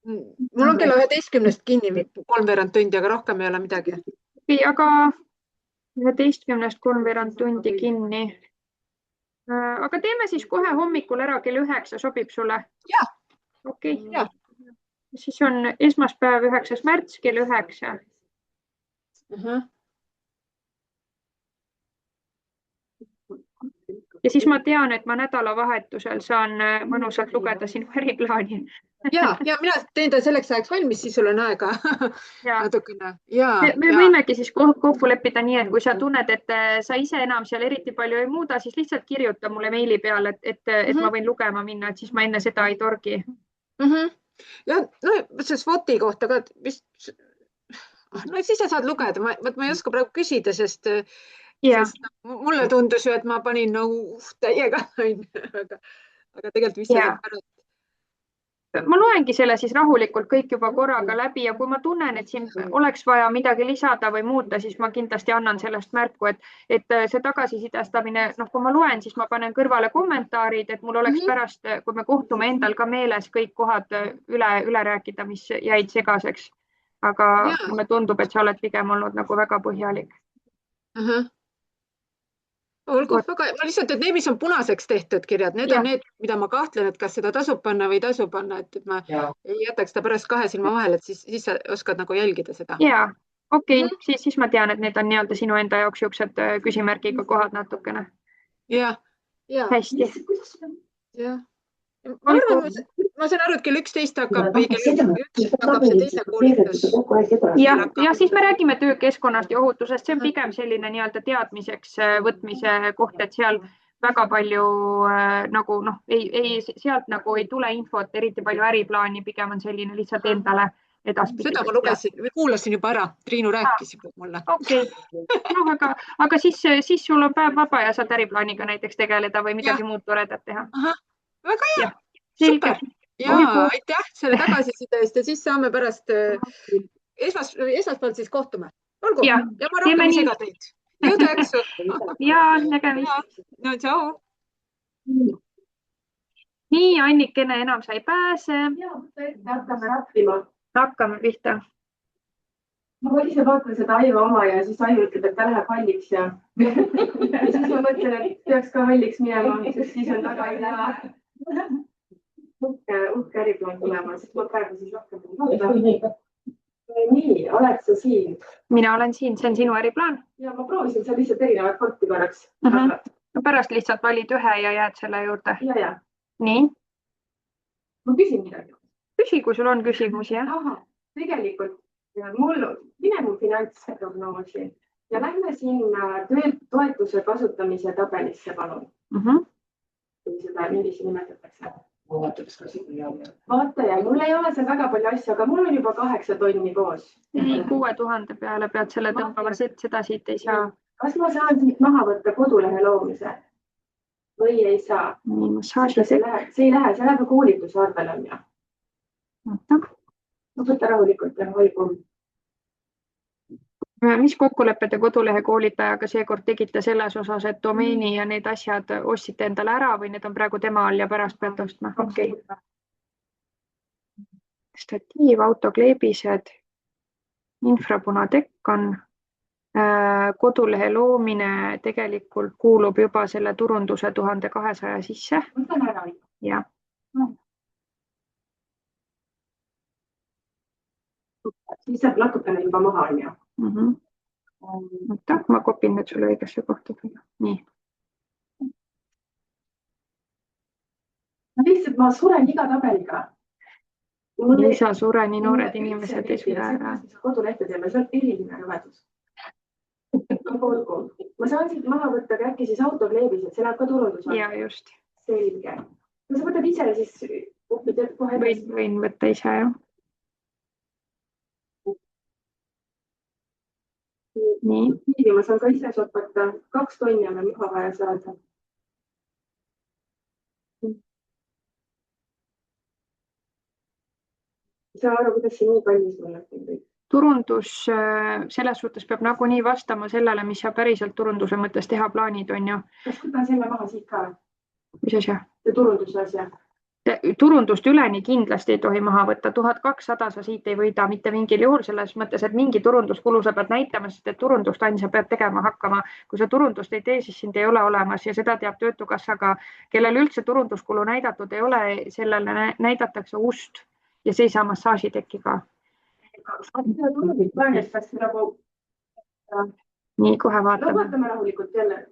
Mul on kella 11 kinni 3/4 tundi, aga rohkem ei ole midagi. Okei, aga 11 3/4 tundi kinni. Aga teeme siis kohe hommikul ära kell 9, sobib sulle? Jaa. Okei. Siis on esmaspäev 9. märts kell 9. Ja siis ma tean, et ma nädalavahetusel saan mõnusalt lugeda sinu äriplaani. Ja mina teen ta selleks ajaks valmis, siis sul on aega natukene. Me võimegi siis kokku leppida nii, et kui sa tunned, et sa ise enam seal eriti palju ei muuda, siis lihtsalt kirjuta mulle meili peale, et ma võin lugema minna, et siis ma enne seda ei torgi. Ja no see SWOT-i kohta ka, no siis sa saad lugeda, ma ei oska praegu küsida, sest mulle tundus ju, et ma panin täiega, aga tegelikult vist pärast. ma loengi selle siis rahulikult kõik juba korraga läbi ja kui ma tunnen, et siin oleks vaja midagi lisada või muuta, siis ma kindlasti annan sellest märku, et see tagasisidestamine, kui ma loen, siis ma panen kõrvale kommentaarid, et mul oleks pärast, kui me kohtume endal ka meeles kõik kohad üle rääkida, mis jäid segaseks. Aga mulle tundub, et sa oled pigem olnud nagu väga põhjalik. Olgu, ma lihtsalt, et need, mis on punaseks tehtud kirjad, need on need, mida ma kahtlen, et kas seda tasub panna või ei tasu panna, et ma ei jätaks seda pärast kahe silma vahel, et siis sa oskad nagu jälgida seda. Jaa, okei, siis ma tean, et need on nii-öelda sinu enda jaoks siuksed küsimärgiga kohad natukene. Jah. Hästi. Jah. Ma saan aru, et kell 11 hakkab see teise koolitus. Ja siis me räägime töökeskkonnast ja ohutusest. See on pigem selline nii-öelda teadmiseks võtmise koht, et seal väga palju nagu sealt nagu ei tule infot, eriti palju äriplaani, pigem on selline lihtsalt endale edaspidi. Seda ma kuulasin juba ära. Triinu rääkis juba mulle. Okei. Aga siis sul on päev vaba ja saad äriplaaniga näiteks tegeleda või midagi muud toredat teha. Väga hea, super. Ja aitäh selle tagasiside eest ja siis saame pärast esmaspäeval siis kohtume. Olgu, ja ma rohkem ei sega teid. Jõudu äksu. Ja nägemist. No, tšau. Nii, Annikene enam sa ei pääse. Hakkame rappima. Hakkame pihta. Ma ise vaatan seda Aiva oma ja siis Aiva ütleb, et ta läheb halliks ja siis ma mõtlen, et peaks ka halliks minema, sest siis on taga ei lähe. Uhke äriplaan tulema, sest ma praegu siis rohkem. Nii, oled sa siin? Mina olen siin, see on sinu äriplaan. Ja ma proovisin seal lihtsalt erinevat korti korraks. Pärast lihtsalt valid ühe ja jääd selle juurde. Ja. Nii? Ma küsin midagi. Küsi, kui sul on küsimusi, jah? Tegelikult mine mu finantsprognoosi ja lähme sinna toetuse kasutamise tabelisse, palun. Kui seda niiviisi nimetatakse. Vaata ja mul ei ole seal väga palju asju, aga mul on juba 8 tonni koos. Ei, 6000 peale pead selle tõmbama, seda siit ei saa. Kas ma saan siit maha võtta kodulehe loomise või ei saa? Nii, massaaži. See ei lähe, see läheb koolituse arvel on ja. Ma võtta rahulikult ja hoigu. Mis kokkulepped kodulehe koolitajaga seekord tegite selles osas, et domeeni ja need asjad ostsite endale ära või need on praegu tema all ja pärast pealt ostma? Okei. Statiiv, autokleebised, infrapunatekk on. Kodulehe loomine tegelikult kuulub juba selle turunduse 1200 sisse. Võtan ära. Ja. Siis saab natukene juba maha on ja. Ma kopin nüüd sulle õigesse kohta. Nii. Lihtsalt ma suren iga tabeliga. Ei saa sure, nii noored inimesed ei sure ära. Kodulehte teeme, see on eriline rõvedus. Ma saan siit maha võtta äkki siis autokleebised, see läheb ka turundus. Ja just. Selge. Kui sa võtad ise, siis kohe. Võin võtta ise, jah. Nii, ma saan ka ise sopata 2 tonni on maha vaja saada. Ei saa aru, kuidas see nii kallis mulle on. Turundus selles suhtes peab nagunii vastama sellele, mis sa päriselt turunduse mõttes teha plaanid on ju. Kas võtan selle maha siit ka? Mis asja? Turunduse asja. Turundust üleni kindlasti ei tohi maha võtta. 1200 sa siit ei võida mitte mingil juhul selles mõttes, et mingi turunduskulu sa pead näitama, sest et turundust ainsa pead tegema hakkama. Kui sa turundust ei tee, siis sind ei ole olemas ja seda teab Töötukassaga, kellel üldse turunduskulu näidatud ei ole, sellele näidatakse ust ja see ei saa massaažitekki ka. Nii, kohe vaatame. Vaatame rahulikult jälle.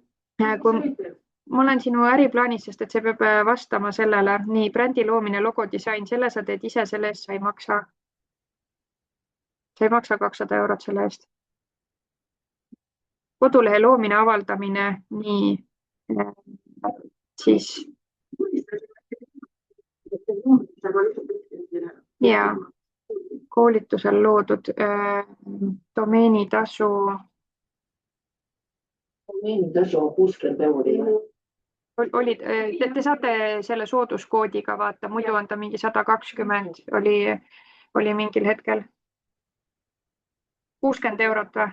Ma olen sinu äriplaanis, sest et see peab vastama sellele. Nii, brändi loomine, logodisain, selle sa teed ise, selle eest sa ei maksa. Sa ei maksa 200 eurot selle eest. Kodulehe loomine, avaldamine, nii, siis. Ja, koolitusel loodud domeenitasu. Domeenitasu 60 €. olid, te saate selle sooduskoodiga vaata, muidu on ta mingi 120 oli mingil hetkel. 60 eurot või?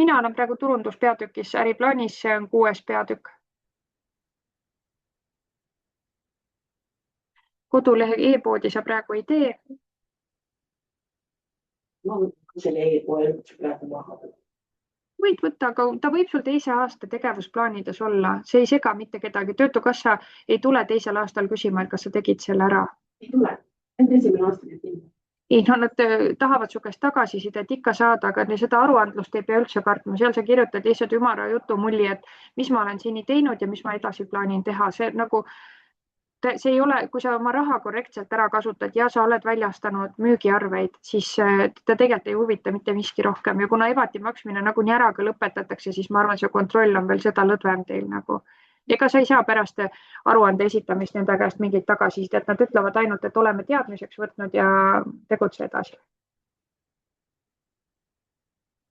Mina olen praegu turunduspeatükis, äriplaanis, see on 6. peatükk. Kodulehe e-poodi sa praegu ei tee. Ma võtan selle e-poe praegu maha. Võid võtta, aga ta võib sul teise aasta tegevusplaanides olla. See ei sega mitte kedagi. Töötukassa ei tule teisel aastal küsima, et kas sa tegid selle ära. Ei tule. Ent esimene aasta nüüd nii. Ei, no nad tahavad su käest tagasisidet ikka saada, aga seda aruandlust ei pea üldse kartma. Seal sa kirjutad lihtsalt ümara jutu mulli, et mis ma olen seni teinud ja mis ma edasi plaanin teha. See nagu, see ei ole, kui sa oma raha korrektselt ära kasutad ja sa oled väljastanud müügiarveid, siis ta tegelikult ei huvita mitte miski rohkem. Ja kuna EVAT-i maksmine nagunii ära ka lõpetatakse, siis ma arvan, see kontroll on veel seda lõdvem teil nagu. Ega sa ei saa pärast aruande esitamist nende käest mingit tagasisidet. Nad ütlevad ainult, et oleme teadmiseks võtnud ja tegutse edasi.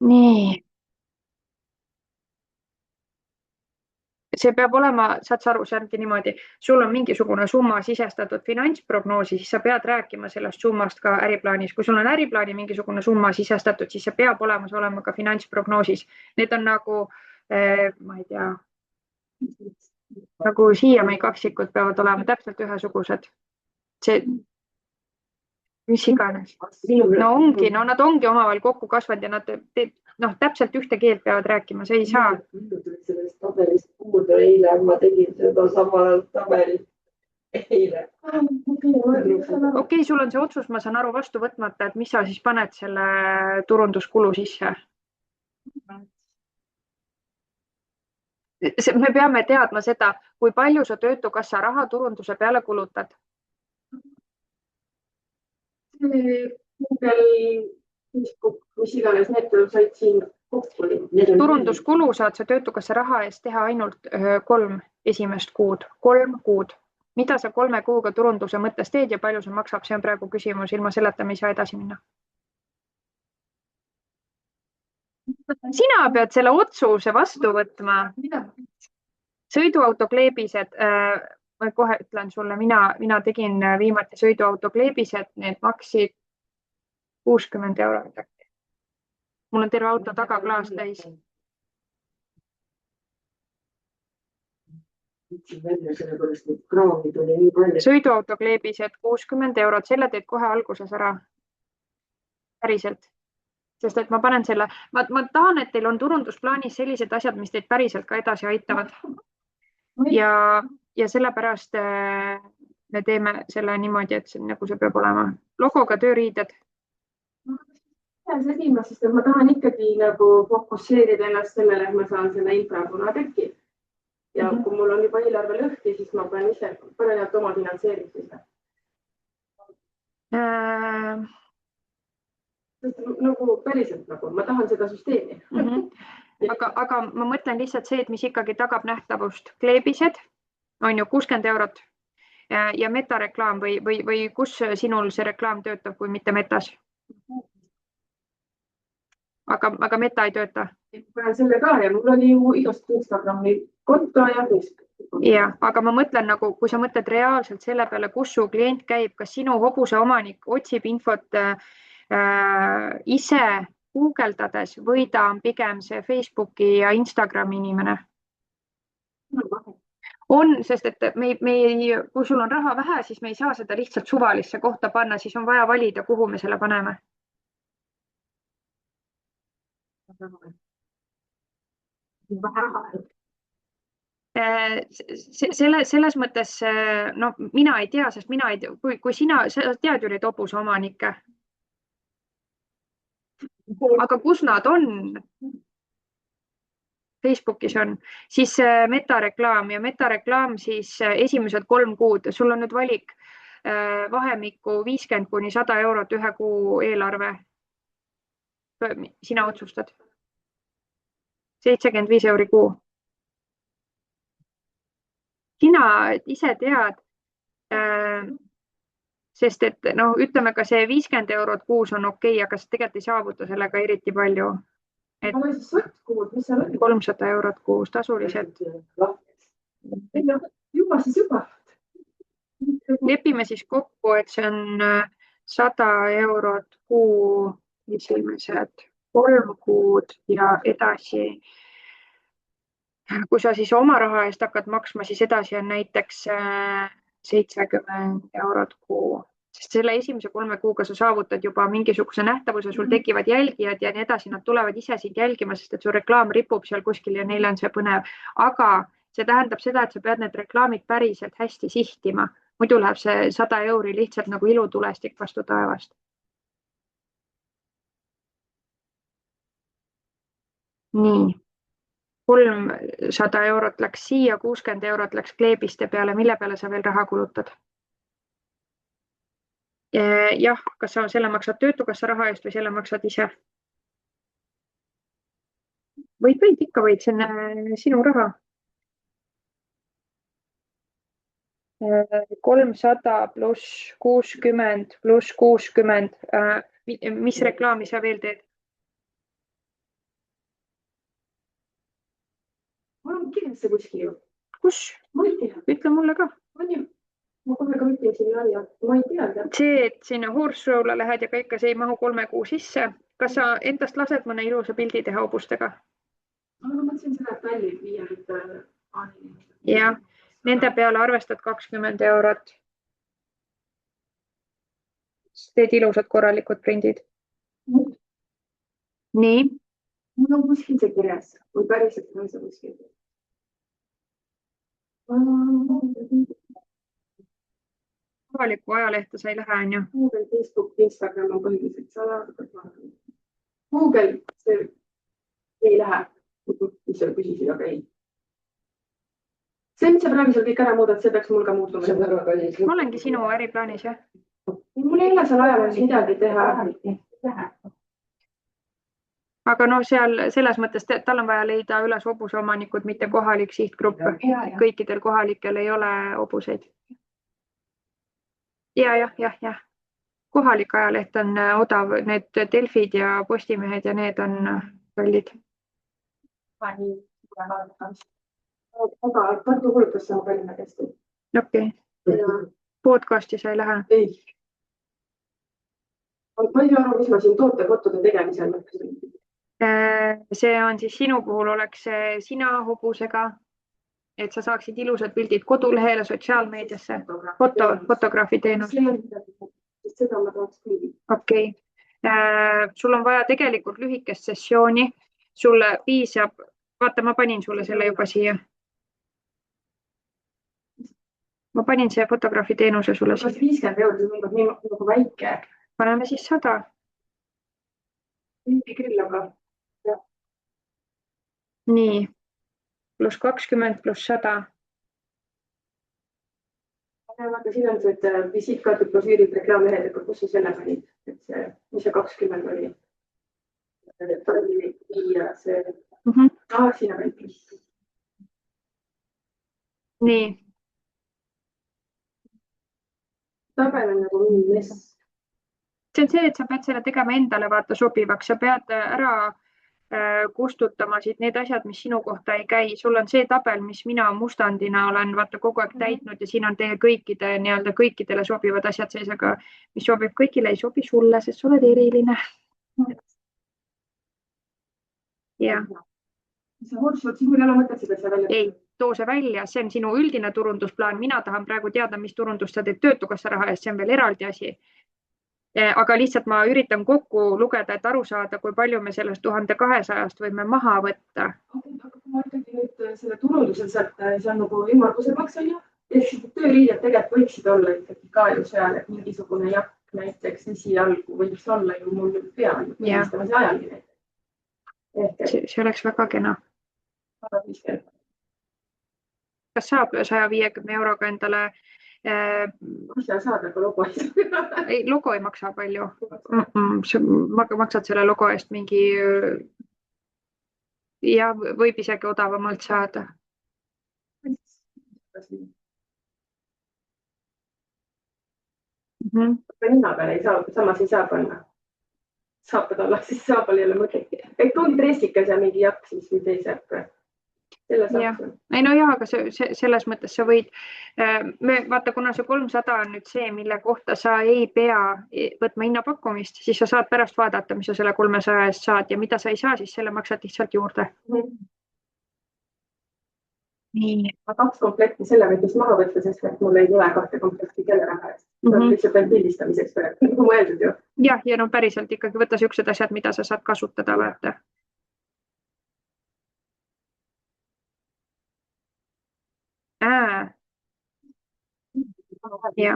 Nii. See peab olema, saad sa aru, see ongi niimoodi, sul on mingisugune summa sisestatud finantsprognoosi, siis sa pead rääkima sellest summast ka äriplaanis. Kui sul on äriplaani mingisugune summa sisestatud, siis see peab olema ka finantsprognoosis. Need on nagu, ma ei tea, nagu siiamaani kaksikud peavad olema täpselt ühesugused. See, mis iganes. No ongi, no nad ongi omavahel kokku kasvanud ja nad täpselt ühte keelt peavad rääkima, see ei saa. Minu tuli sellest tabelist puudu eile, ma tegin seda samal tabelit eile. Okei, sul on see otsus, ma saan aru, vastu võtmata, et mis sa siis paned selle turunduskulu sisse? Me peame teadma seda, kui palju sa Töötukassa raha turunduse peale kulutad. Google, Facebook, mis iganes, need said siin kokku. Turunduskulu saad sa Töötukassa raha eest teha ainult 3 esimest kuud. 3 kuud. Mida sa 3 kuuga turunduse mõttes teed ja palju see maksab, see on praegu küsimus, ilma selleta me ei saa edasi minna. Sina pead selle otsuse vastu võtma. Sõiduautokleebised, ma kohe ütlen sulle, mina tegin viimati sõiduautokleebised, need maksid 60 eurot. Mul on terve auto tagaklaas täis. Sõiduautokleebised 60 eurot, selle teed kohe alguses ära. Päriselt. Sest et ma panen selle, ma tahan, et teil on turundusplaanis sellised asjad, mis teid päriselt ka edasi aitavad. Ja sellepärast me teeme selle niimoodi, et see, nagu see peab olema. Logoga tööriided. Sest ma tahan ikkagi nagu fokusseerida ennast sellele, et ma saan selle infra kuna teki. Ja kui mul on juba eelarve lõhki, siis ma pean ise panen oma finantseerimisele. Nagu päriselt nagu, ma tahan seda süsteemi. Aga ma mõtlen lihtsalt see, et mis ikkagi tagab nähtavust. Kleebised on ju 60 eurot ja metareklaam või kus sinul see reklaam töötab, kui mitte metas? Aga meta ei tööta? Panen selle ka ja mul oli ju igast Instagrami konto ja Facebook. Ja, aga ma mõtlen nagu, kui sa mõtled reaalselt selle peale, kus su klient käib, kas sinu hobuse omanik otsib infot ise guugeldades või ta on pigem see Facebooki ja Instagrami inimene? On, sest et kui sul on raha vähe, siis me ei saa seda lihtsalt suvalisse kohta panna, siis on vaja valida, kuhu me selle paneme. Selles mõttes, no mina ei tea, sest mina ei tea, kui sina tead ju neid hobuse omanikke. Aga kus nad on? Facebookis on, siis metareklaam ja metareklaam siis esimesed 3 kuud. Sul on nüüd valik vahemikku 50 kuni 100 eurot 1 kuu eelarve. Sina otsustad. 75 euri kuu. Sina ise tead, sest et no, ütleme ka see 50 eurot kuus on okei, aga tegelikult ei saavuta sellega eriti palju. Aga siis sottkuud, mis seal oli? 300 eurot kuus tasuliselt. Juba siis juba. Lepime siis kokku, et see on 100 eurot kuu esimesed 3 kuud ja edasi. Kui sa siis oma raha eest hakkad maksma, siis edasi on näiteks 70 eurot kuu. Sest selle esimese 3 kuuga sa saavutad juba mingisuguse nähtavuse, sul tekivad jälgijad ja nii edasi, nad tulevad ise sind jälgima, sest et su reklaam ripub seal kuskil ja neil on see põnev. Aga see tähendab seda, et sa pead need reklaamid päriselt hästi sihtima. Muidu läheb see 100 euri lihtsalt nagu ilutulestik vastu taevast. Nii. 300 eurot läks siia, 60 eurot läks kleebiste peale, mille peale sa veel raha kulutad? Jah, kas sa selle maksad töötukassa raha eest või selle maksad ise? Võid, ikka võid, see on sinu raha. 300 pluss 60 pluss 60. Mis reklaami sa veel teed? Mul on kirjas see kuskil ju. Kus? Ma ei tea. Ütle mulle ka. On ju? Ma kohe ka ütlen sinna alla. Ma ei tea. See, et sinna Horseshow'le lähed ja kõik, see ei mahu 3 kuu sisse. Kas sa endast lased mõne ilusa pildi teha hobustega? Ma mõtlesin seda, et Tallinn viia nüüd. Jah, nende peale arvestad 20 eurot. Teed ilusad korralikud prindid. Nii. Mul on kuskil see kirjas. Või päriselt on see kuskil. Kohalikku ajalehte sa ei lähe, on ju? Google, Facebook, Instagram on põhiliselt sada. Google, see ei lähe. Mis seal küsisid, aga ei. See, mis sa praegu seal kõik ära muudad, see peaks mul ka muutuma. Ma olengi sinu äriplaanis, jah? Mul ei ole seal ajaloos midagi teha. Aga no seal selles mõttes, tal on vaja leida üles hobuseomanikud, mitte kohalik sihtgrupp. Kõikidel kohalikel ei ole hobuseid. Ja. Kohalik ajaleht on odav, need Delfid ja Postimehed ja need on kallid. Aga Tartu kulutas sama palju kästi. Okei. Podcasti sa ei lähe? Ei. Ma ei aru, mis ma siin tootefotode tegemisel mõtlesin. See on siis sinu puhul oleks sina hobusega, et sa saaksid ilusad pildid kodulehele, sotsiaalmeediasse, fotograafi teenus. Seda ma tahaks küll. Okei. Sul on vaja tegelikult lühikest sessiooni. Sulle piisab, vaata, ma panin sulle selle juba siia. Ma panin see fotograafi teenuse sulle siia. 50 eurot on nii nagu väike. Paneme siis 100. Mingi küll, aga. Nii. Pluss 20 pluss 100. Vaata, siin on see visiitkaartud, brosüürid, reklaamlehed, kus sa selle panid? Mis see 20 oli? Ja see. Siin on kõik. Nii. Tabel on nagu mingi mess. See on see, et sa pead selle tegema endale vaata sobivaks. Sa pead ära kustutama siit need asjad, mis sinu kohta ei käi. Sul on see tabel, mis mina mustandina olen vaata kogu aeg täitnud ja siin on teie kõikidele sobivad asjad sees, aga mis sobib kõigile, ei sobi sulle, sest sa oled eriline. Ja. Sa Horseshow'd sinul ei ole mõtet seda välja? Ei, too see välja, see on sinu üldine turundusplaan. Mina tahan praegu teada, mis turundust sa teed töötukassa raha eest, see on veel eraldi asi. Aga lihtsalt ma üritan kokku lugeda, et aru saada, kui palju me sellest 1200-st võime maha võtta. Aga ma ikkagi nüüd selle turundusel sealt, see on nagu ümmargusemaks on ju. Tööriided tegelikult võiksid olla ikkagi ka ju seal, et mingisugune jakk näiteks esialgu võiks olla ju mul peal. See ajaline. See oleks väga kena. Kas saab 150 euroga endale? Mis sa saad, aga logo ei saa? Ei, logo ei maksa palju. Maksad selle logo eest mingi ja võib isegi odavamalt saada. Nina peale ei saa, samas ei saa panna. saapad alla, siis saapal ei ole mõtet. Et ongi dressikas ja mingi jakk siis või teised. Selle saab. Ei no jah, aga selles mõttes sa võid, vaata, kuna see 300 on nüüd see, mille kohta sa ei pea võtma hinnapakkumist, siis sa saad pärast vaadata, mis sa selle 300 eest saad ja mida sa ei saa, siis selle maksad lihtsalt juurde. Nii. Ma 2 komplekti selle võttis maha võtta, sest et mul ei tule 2 komplekti kelle raha eest. Lihtsalt ainult pildistamiseks nagu mõeldud ju. Jah, ja no päriselt ikkagi võtta siuksed asjad, mida sa saad kasutada, vaata. Ja.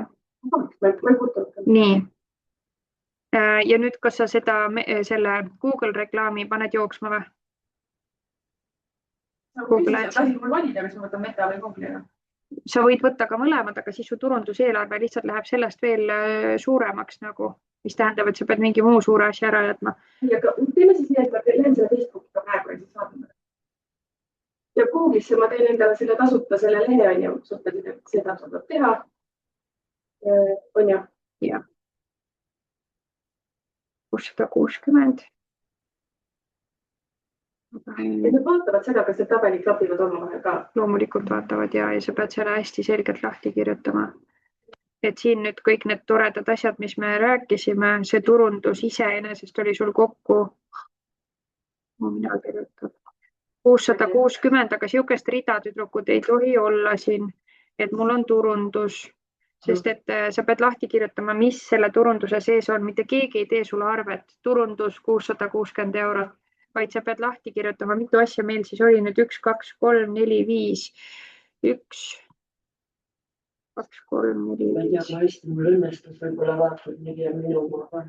Nii. Ja nüüd, kas sa selle Google reklaami paned jooksma või? Sa võid võtta ka mõlemad, aga siis su turunduseelarve lihtsalt läheb sellest veel suuremaks nagu, mis tähendab, et sa pead mingi muu suure asja ära jätma. Teeme siis nii, et ma lähen selle Facebookiga praegu ja siis saadame. Ja Google'isse ma teen endale selle tasuta selle lehe on ju, suhteliselt, et seda saab teha. On ju? Jah. 660. Nad vaatavad seda, kas need tabelid klapivad omavahel ka. Loomulikult vaatavad ja sa pead selle hästi selgelt lahti kirjutama. Et siin nüüd kõik need toredad asjad, mis me rääkisime, see turundus iseenesest oli sul kokku 660, aga siukest rida tüdrukud ei tohi olla siin, et mul on turundus, sest et sa pead lahti kirjutama, mis selle turunduse sees on, mitte keegi ei tee sulle arvet, turundus 660 €, vaid sa pead lahti kirjutama, mitu asja meil siis oli nüüd 1, 2, 3, 4, 5, 1, 2, 3, 4, 5. Ma ei tea, kui hästi mul õnnestus, võib-olla vaatad nigi minu maha.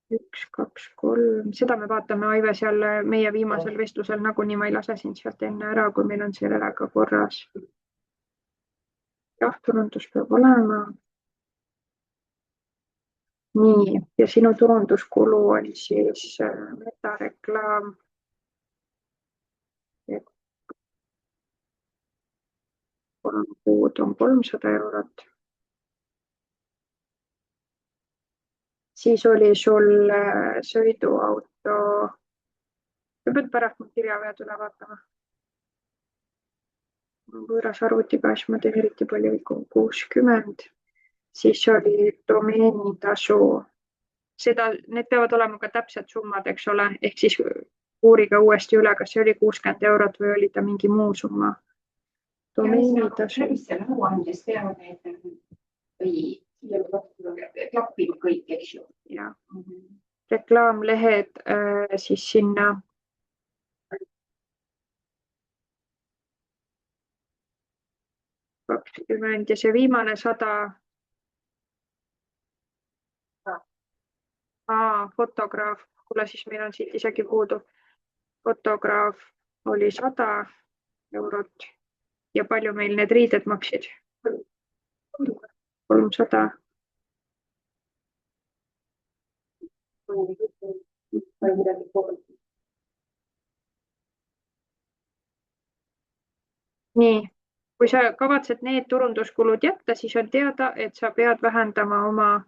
1, 2, 3, seda me vaatame Aive seal meie viimasel vestlusel, nagunii ma ei lase sind sealt enne ära, kui meil on sellega korras. Jah, turundus peab olema. Nii, ja sinu turunduskulu oli siis metareklaam. Kuud on 300 €. Siis oli sul sõiduauto. sa pead pärast mul kirjavead üle vaatama. Võõras arvutipäes ma teen eriti palju 60. Siis oli domeenitasu. Need peavad olema ka täpsed summad, eks ole, ehk siis uurige uuesti üle, kas see oli 60 eurot või oli ta mingi muu summa. Domeenitasu. Selle nõuandest peavad need või klappima kõik, eks ju. Ja. Reklaamlehed siis sinna. Ja see viimane 100. Fotograaf, kuule siis meil on siit isegi puudu. Fotograaf oli 100 eurot ja palju meil need riided maksid? 300. Nii, kui sa kavatsed need turunduskulud jätta, siis on teada, et sa pead vähendama oma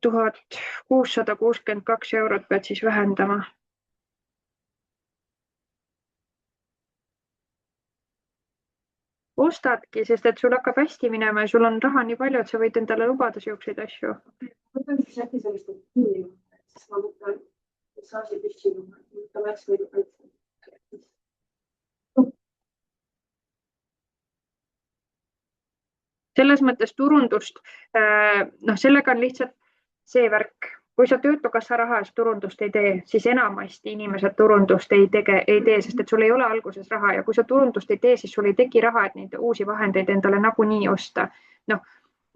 1662 eurot pead siis vähendama. Ostadki, sest et sul hakkab hästi minema ja sul on raha nii palju, et sa võid endale lubada siukseid asju. Võtan siis äkki sellist kiilu, siis ma võtan massaaži püsti, võtan läks võidu kaitse. Selles mõttes turundust, sellega on lihtsalt see värk. Kui sa töötukassa raha eest turundust ei tee, siis enamasti inimesed turundust ei tee, sest et sul ei ole alguses raha ja kui sa turundust ei tee, siis sul ei teki raha, et neid uusi vahendeid endale nagunii osta.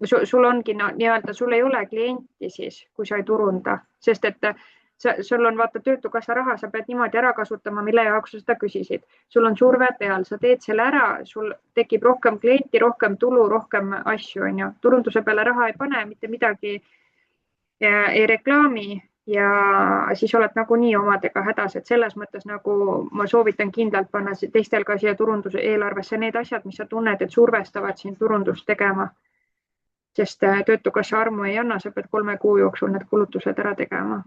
Sul ongi nii-öelda, sul ei ole klienti siis, kui sa ei turunda, sest et sul on vaata töötukassa raha, sa pead niimoodi ära kasutama, mille jaoks sa seda küsisid. Sul on surve peal, sa teed selle ära, sul tekib rohkem klienti, rohkem tulu, rohkem asju, on ju. Turunduse peale raha ei pane, mitte midagi ei reklaami ja siis oled nagunii omadega hädas, et selles mõttes nagu ma soovitan kindlalt panna teistel ka siia turunduse eelarvesse need asjad, mis sa tunned, et survestavad sind turundust tegema. sest Töötukassa armu ei anna, sa pead 3 kuu jooksul need kulutused ära tegema.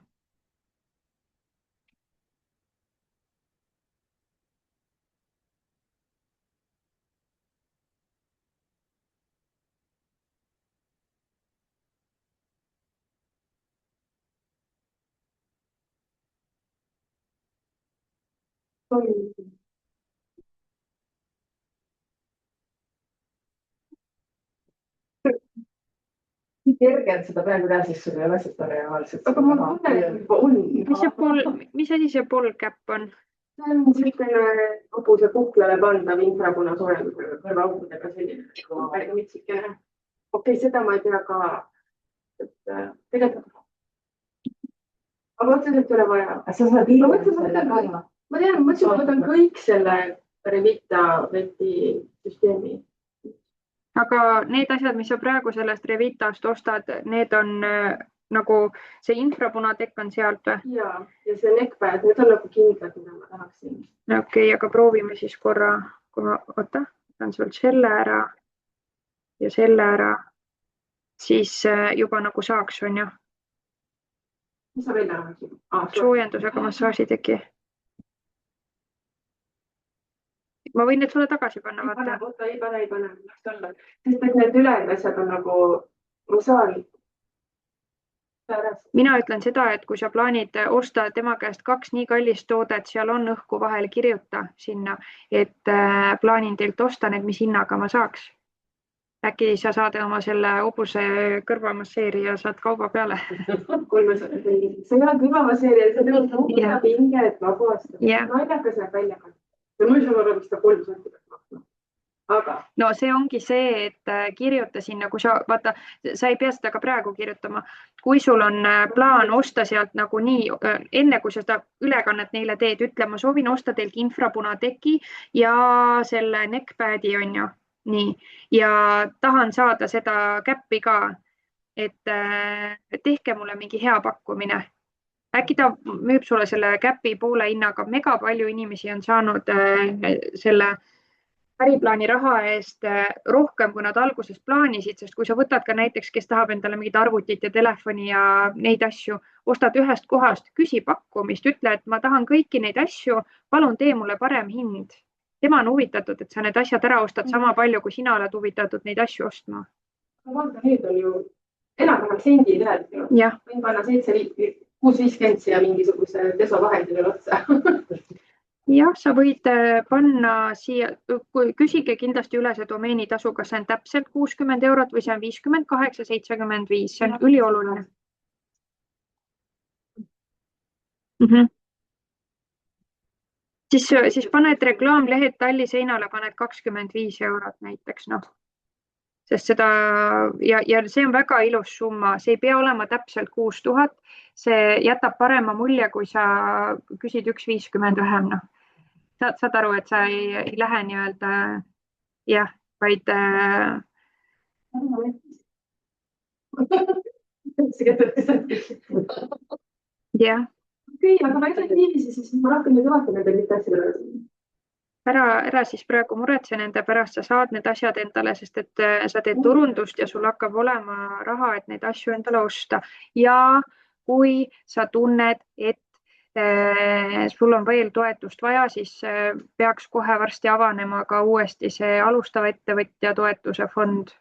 Nii kerge, et seda praegu teha, siis sul ei ole seda reaalselt. Aga mul tunne, et juba on. Mis asi see polkäpp on? See on selline hobuse puhklale pandav infrapuna soojendusega kõrvaaukudega selline väike mitsikene. Okei, seda ma ei tea ka. Tegelikult. Aga otseselt ei ole vaja. Sa saad selle ka. Ma tean, ma võtan kõik selle Revita veti süsteemi. Aga need asjad, mis sa praegu sellest Revitast ostad, need on nagu see infrapunatekk on sealt või? Ja see neckpad, need on nagu kindlad, mida ma tahaksin. Okei, aga proovime siis korra, kui ma, oota, võtan sul selle ära ja selle ära, siis juba nagu saaks, on ju? Mis sa veel ära võtsid? Soojendusega massaažiteki. Ma võin need sulle tagasi panna, vaata. Oota, ei pane. Sest et need ülejäänud asjad on nagu musaali. Mina ütlen seda, et kui sa plaanid osta tema käest 2 nii kallist toodet, seal on õhku vahel kirjuta sinna, et plaanin teilt osta need, mis hinnaga ma saaks. Äkki sa saad oma selle hobuse kõrvamasseeri ja saad kauba peale. Sa ei ole kõrvamasseeri, sa teed pinge, et vabastab. Naljakas näeb välja. Ja ma ei saa aru, mis ta 3 senti peaks maksma. Aga. No see ongi see, et kirjuta sinna, kui sa, vaata, sa ei pea seda ka praegu kirjutama. Kui sul on plaan osta sealt nagu nii, enne kui sa seda ülekannet neile teed, ütle, ma soovin osta teilt infrapunateki ja selle neckpadi on ju. Nii. Ja tahan saada seda käppi ka, et tehke mulle mingi hea pakkumine. Äkki ta müüb sulle selle käpi poole hinnaga. Mega palju inimesi on saanud selle äriplaani raha eest rohkem, kui nad alguses plaanisid, sest kui sa võtad ka näiteks, kes tahab endale mingit arvutit ja telefoni ja neid asju, ostad ühest kohast, küsi pakkumist, ütle, et ma tahan kõiki neid asju, palun tee mulle parem hind. Tema on huvitatud, et sa need asjad ära ostad sama palju, kui sina oled huvitatud neid asju ostma. Vaata, need on ju enam-vähem sendid ühed. Võin panna 6.50 ja mingisuguse desovahendi veel otsa. Jah, sa võid panna siia, küsige kindlasti üle see domeeni-tasu, kas see on täpselt 60 eurot või see on 58, 75, see on ülioluline. Siis paned reklaamlehed talli seinale, paned 25 eurot näiteks, noh. Sest seda, ja see on väga ilus summa, see ei pea olema täpselt 6000, see jätab parema mulje, kui sa küsid 1.50 vähem, noh. Saad aru, et sa ei lähe nii-öelda, jah, vaid... Jah. Okei, aga ma ei niiviisi, siis ma rohkem ei vaata nende mitte asjadele. Ära siis praegu muretse nende pärast, sa saad need asjad endale, sest et sa teed turundust ja sul hakkab olema raha, et neid asju endale osta. Ja kui sa tunned, et sul on veel toetust vaja, siis peaks kohe varsti avanema ka uuesti see alustava ettevõtja toetuse fond.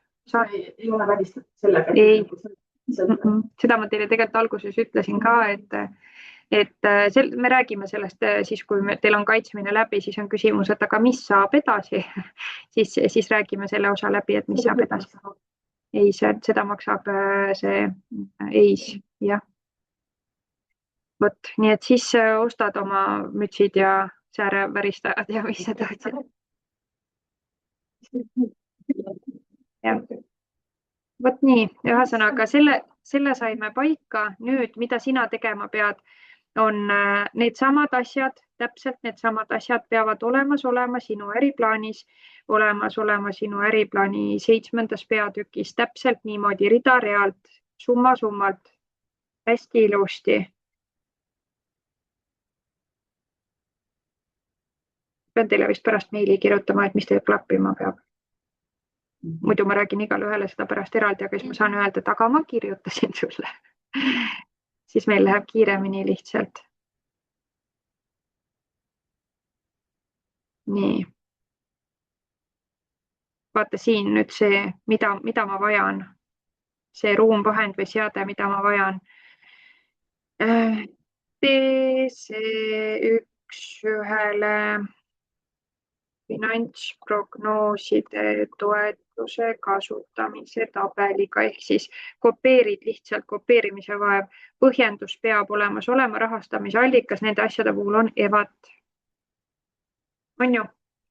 Ei ole välistatud sellega? Ei, seda ma teile tegelikult alguses ütlesin ka, et me räägime sellest siis, kui teil on kaitsmine läbi, siis on küsimus, et aga mis saab edasi, siis räägime selle osa läbi, et mis saab edasi. Ei, seda maksab see EIS, jah. Võt, nii et siis ostad oma mütsid ja sääreväristajad ja mis sa tahtsid. Võt nii, ühesõnaga selle saime paika. Nüüd, mida sina tegema pead, on needsamad asjad, täpselt needsamad asjad peavad olema sinu äriplaanis, olema sinu äriplaani 7. peatükis, täpselt niimoodi rida-realt, summa-summalt, hästi ilusti. Pean teile vist pärast meili kirjutama, et mis teil klappima peab. muidu ma räägin igale ühele seda pärast eraldi, aga siis ma saan öelda, et aga ma kirjutasin sulle. Siis meil läheb kiiremini lihtsalt. Nii. Vaata siin nüüd see, mida ma vajan. See ruumvahend või seade, mida ma vajan. Tee see 1:1 finantsprognooside toetuse kasutamise tabeliga ehk siis kopeerid lihtsalt kopeerimise vaev. Põhjendus peab olemas olema, rahastamisallikas nende asjade puhul on EVAT. On ju?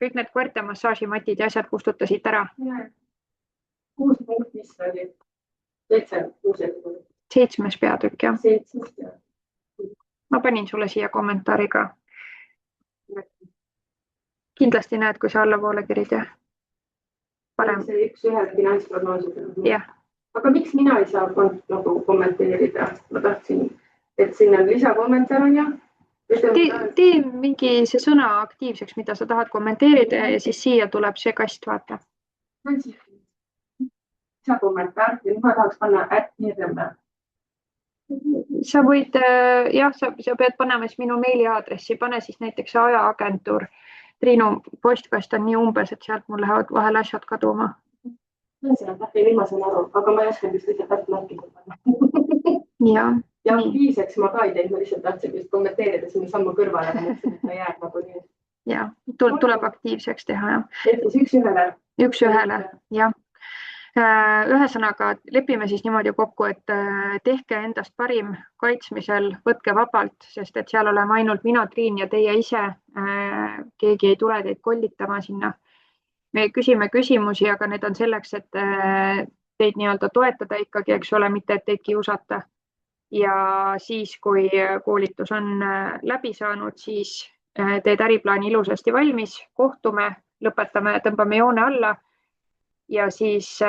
Kõik need koerte massaažimatid ja asjad kustutasid ära. 6 punkti vist oli. 7. peatükk, jah. 7. Ma panin sulle siia kommentaariga. Kindlasti näed, kui sa allapoole kirid, jah? Parem. See 1:1 finantsprognoosida. Jah. Aga miks mina ei saa nagu kommenteerida? Ma tahtsin, et sinna lisakommentaar on ja... Tee mingi see sõna aktiivseks, mida sa tahad kommenteerida ja siis siia tuleb see kast, vaata. Lisakommentaar ja ma tahaks panna @Mirjam. Sa võid, jah, sa pead panema siis minu meiliaadressi, pane siis näiteks ajaagentuur. Triinu postkast on nii umbes, et sealt mul lähevad vahel asjad kaduma. Ma saan aru, aga ma ei oska vist lihtsalt täpselt märkida. Ja aktiivseks ma ka ei teinud, ma lihtsalt tahtsin vist kommenteerida sinna sammu kõrvale, aga mõtlesin, et ta jääb nagu nii. Ja, tuleb aktiivseks teha, jah. Et siis 1:1. 1:1, jah. Ühesõnaga, lepime siis niimoodi kokku, et tehke endast parim kaitsmisel, võtke vabalt, sest et seal oleme ainult mina, Triin ja teie ise. Keegi ei tule teid kollitama sinna. Me küsime küsimusi, aga need on selleks, et teid nii-öelda toetada ikkagi, eks ole, mitte et teid kiusata. Ja siis, kui koolitus on läbi saanud, siis teed äriplaani ilusasti valmis, kohtume, lõpetame, tõmbame joone alla. Ja siis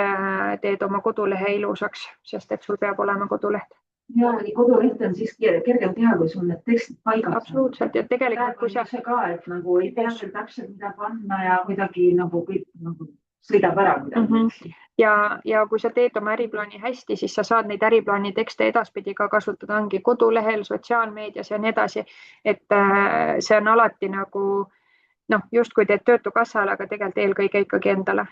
teed oma kodulehe ilusaks, sest et sul peab olema koduleht. Ja koduleht on siis kergem teha, kui sul need tekstid paigas. Absoluutselt, ja tegelikult kui sa... See ka, et nagu ei tea veel täpselt, mida panna ja kuidagi nagu kõik nagu sõidab ära. Ja kui sa teed oma äriplaani hästi, siis sa saad neid äriplaani tekste edaspidi ka kasutada ongi kodulehel, sotsiaalmeedias ja nii edasi. Et see on alati nagu, justkui teed Töötukassale, aga tegelikult eelkõige ikkagi endale.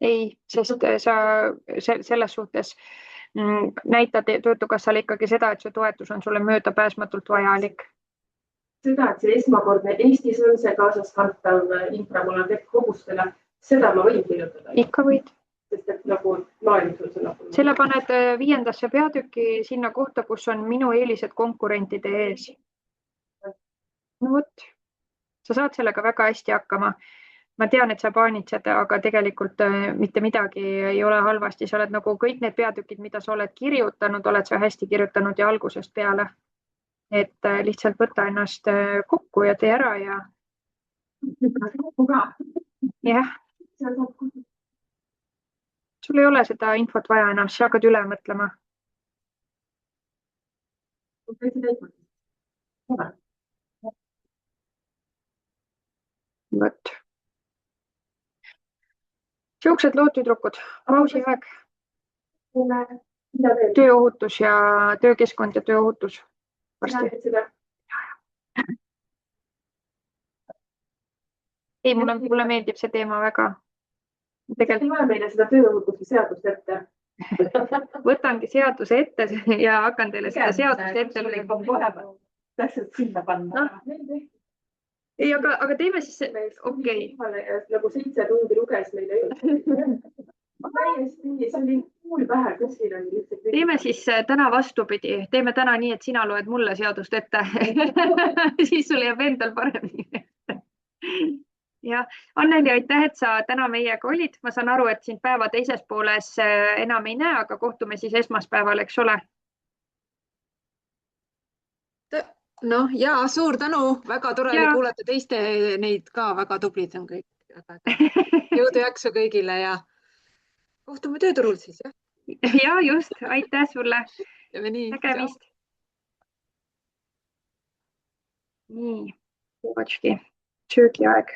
Ei, sest sa selles suhtes näitad Töötukassale ikkagi seda, et see toetus on sulle möödapääsmatult vajalik. Seda, et see esmakordne Eestis on see kaasaskantav infra, mul on kõik kogustele, seda ma võin kirjutada. Ikka võid. Sest et nagu maailm sul see nagu... Selle paned 5. peatüki sinna kohta, kus on minu eelised konkurentide ees. No võt, sa saad sellega väga hästi hakkama. Ma tean, et sa paanitsed, aga tegelikult mitte midagi ei ole halvasti. Sa oled nagu kõik need peatükid, mida sa oled kirjutanud, oled sa hästi kirjutanud ja algusest peale. Et lihtsalt võta ennast kokku ja tee ära ja... Jah. Sul ei ole seda infot vaja enam, sa hakkad üle mõtlema. Võt. Siuksed lood, tüdrukud, pausi aeg. Tööohutus ja töökeskkond ja tööohutus. Ei, mulle meeldib see teema väga. Tegelikult ei ole meile seda tööohutuse seadust ette. Võtangi seaduse ette ja hakkan teile seda seadust ette. Täpselt sinna panna. Ei, aga teeme siis see, okei. Nagu 7 tundi luges meile ju. See oli kuul pähe, kus siin on lihtsalt... Teeme siis täna vastupidi. Teeme täna nii, et sina loed mulle seadust ette. Siis sul jääb endal paremini. Ja Anneli, aitäh, et sa täna meiega olid. Ma saan aru, et sind päeva teises pooles enam ei näe, aga kohtume siis esmaspäeval, eks ole? Noh, ja suur tänu. Väga tore kuulata teiste neid ka. Väga tublid on kõik. Jõudu jaksu kõigile ja kohtume tööturul siis, jah? Ja just, aitäh sulle. Nägemist. Nii. Kovatški, söögiaeg.